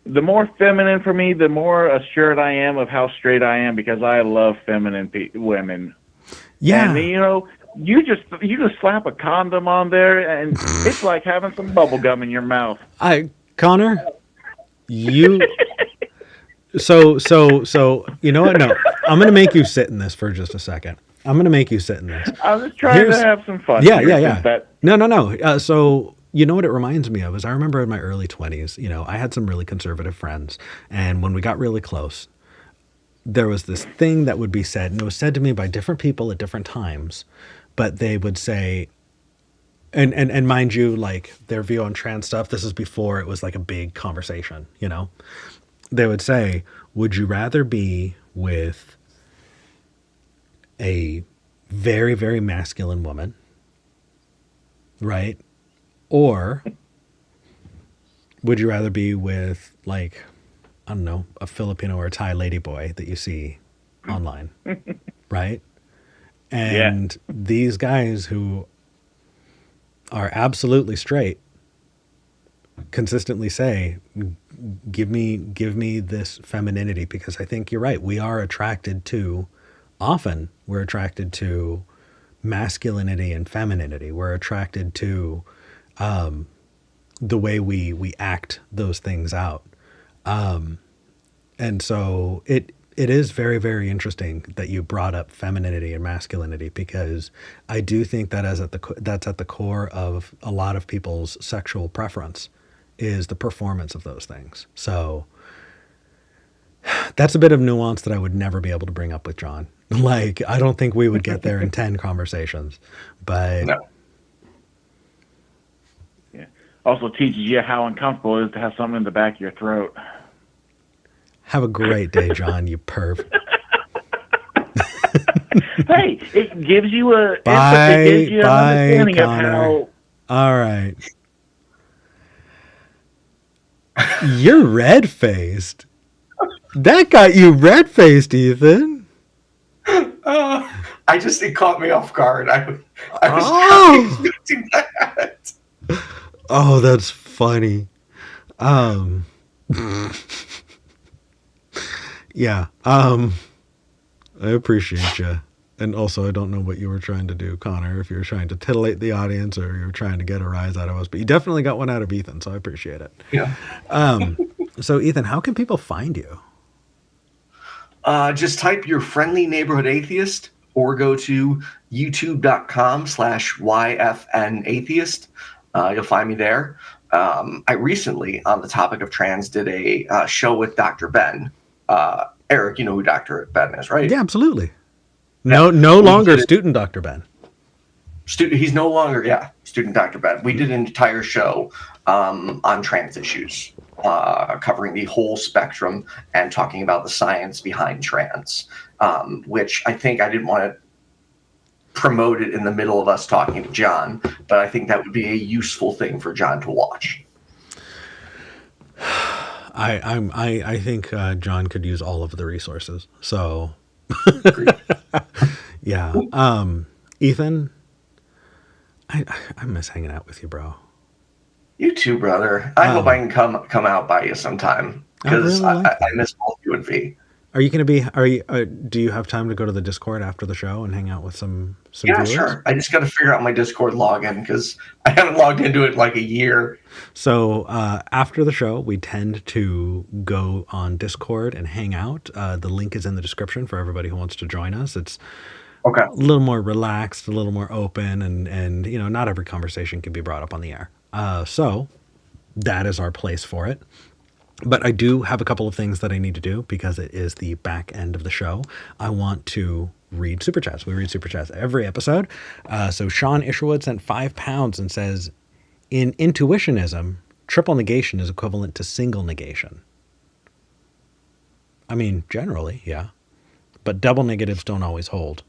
The more feminine for me, the more assured I am of how straight I am, because I love feminine women. Yeah. And, you just slap a condom on there, and it's like having some bubble gum in your mouth. Connor, you... So, you know what? No, I'm going to make you sit in this for just a second. I'm going to make you sit in this. I was trying to have some fun. Yeah. No. So, you know what it reminds me of is I remember in my early 20s, I had some really conservative friends. And when we got really close, there was this thing that would be said, and it was said to me by different people at different times. But they would say, and mind you, like, their view on trans stuff, this is before it was like a big conversation, They would say, would you rather be with a very, very masculine woman, right? Or would you rather be with, like, I don't know, a Filipino or a Thai ladyboy that you see online, right? And these guys who are absolutely straight consistently say, give me this femininity, because I think you're right. We are attracted to, often we're attracted to masculinity and femininity. We're attracted to the way we act those things out. And so it is very, very interesting that you brought up femininity and masculinity, because I do think that that's at the core of a lot of people's sexual preference, is the performance of those things. So that's a bit of nuance that I would never be able to bring up with John. Like, I don't think we would get there in 10 conversations, but No. Yeah. Also teaches you how uncomfortable it is to have something in the back of your throat. have a great day, John, you perv. Hey, it gives you an understanding Connor. of how. All right. You're red-faced. That got you red-faced, Ethan. It caught me off guard. I was Oh. not expecting that. Oh, that's funny. Yeah. I appreciate you. And also, I don't know what you were trying to do, Connor, if you were trying to titillate the audience or you were trying to get a rise out of us, but you definitely got one out of Ethan, so I appreciate it. Yeah. So Ethan, how can people find you? Just type your friendly neighborhood atheist or go to youtube.com/YFNatheist. You'll find me there. I recently, on the topic of trans, did a show with Dr. Ben. Eric, you know who Dr. Ben is, right? Yeah, absolutely. No longer student Dr. Ben. He's no longer, student Dr. Ben. We did an entire show on trans issues, covering the whole spectrum and talking about the science behind trans, which I think I didn't want to promote it in the middle of us talking to John, but I think that would be a useful thing for John to watch. I think John could use all of the resources. So, yeah. Ethan, I miss hanging out with you, bro. You too, brother. I hope I can come out by you sometime, because I miss both you and V. Are you going to be? Do you have time to go to the Discord after the show and hang out with some viewers? Sure. I just got to figure out my Discord login, because I haven't logged into it in like a year. So after the show, we tend to go on Discord and hang out. The link is in the description for everybody who wants to join us. It's a little more relaxed, a little more open, and not every conversation can be brought up on the air. So that is our place for it. But I do have a couple of things that I need to do, because it is the back end of the show. I want to read Super Chats. We read Super Chats every episode. So Sean Isherwood sent £5 and says, in intuitionism, triple negation is equivalent to single negation. I mean, generally, yeah. But double negatives don't always hold.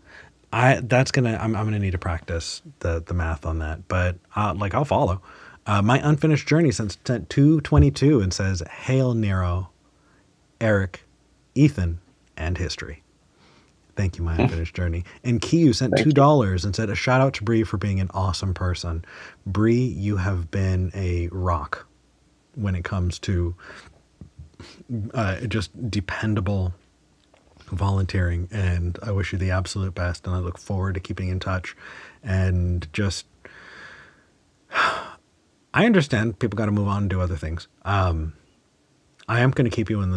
I'm gonna need to practice the math on that. But I'll follow. My Unfinished Journey sent 222 and says, Hail Nero, Eric, Ethan, and history. Thank you, My Unfinished Journey. And Kiyu sent $2 and said, a shout out to Bree for being an awesome person. Bree, you have been a rock when it comes to just dependable volunteering. And I wish you the absolute best. And I look forward to keeping in touch. And just... I understand people got to move on and do other things. I am going to keep you in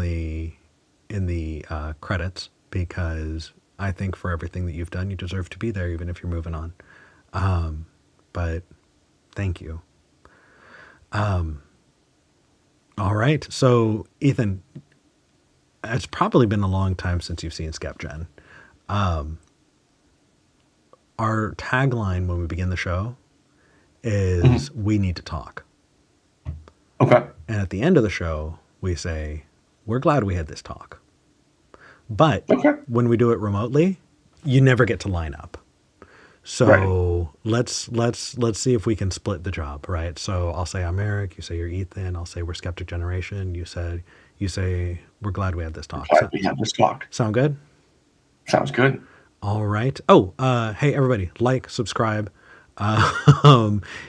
the credits, because I think for everything that you've done, you deserve to be there, even if you're moving on. But thank you. All right. So Ethan, it's probably been a long time since you've seen SKEPGEN. Our tagline when we begin the show is we need to talk. Okay. And at the end of the show, we say, we're glad we had this talk. But when we do it remotely, you never get to line up. So let's see if we can split the job, right? So I'll say I'm Eric, you say you're Ethan, I'll say we're Skeptic Generation, you say we're glad we had this talk. Glad we had this talk. Sound good? Sounds good. All right. Oh, hey everybody, like, subscribe,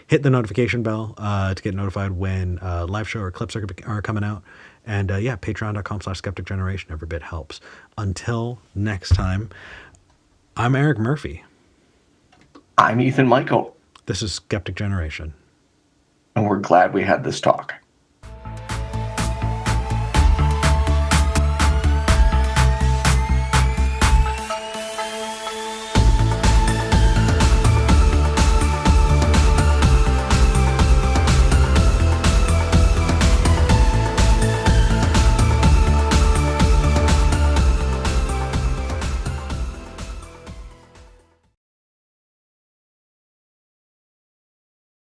hit the notification bell to get notified when live show or clips are coming out. And yeah, patreon.com/Skeptic Generation. Every bit helps. Until next time, I'm Eric Murphy. I'm Ethan Micheal. This is Skeptic Generation. And we're glad we had this talk.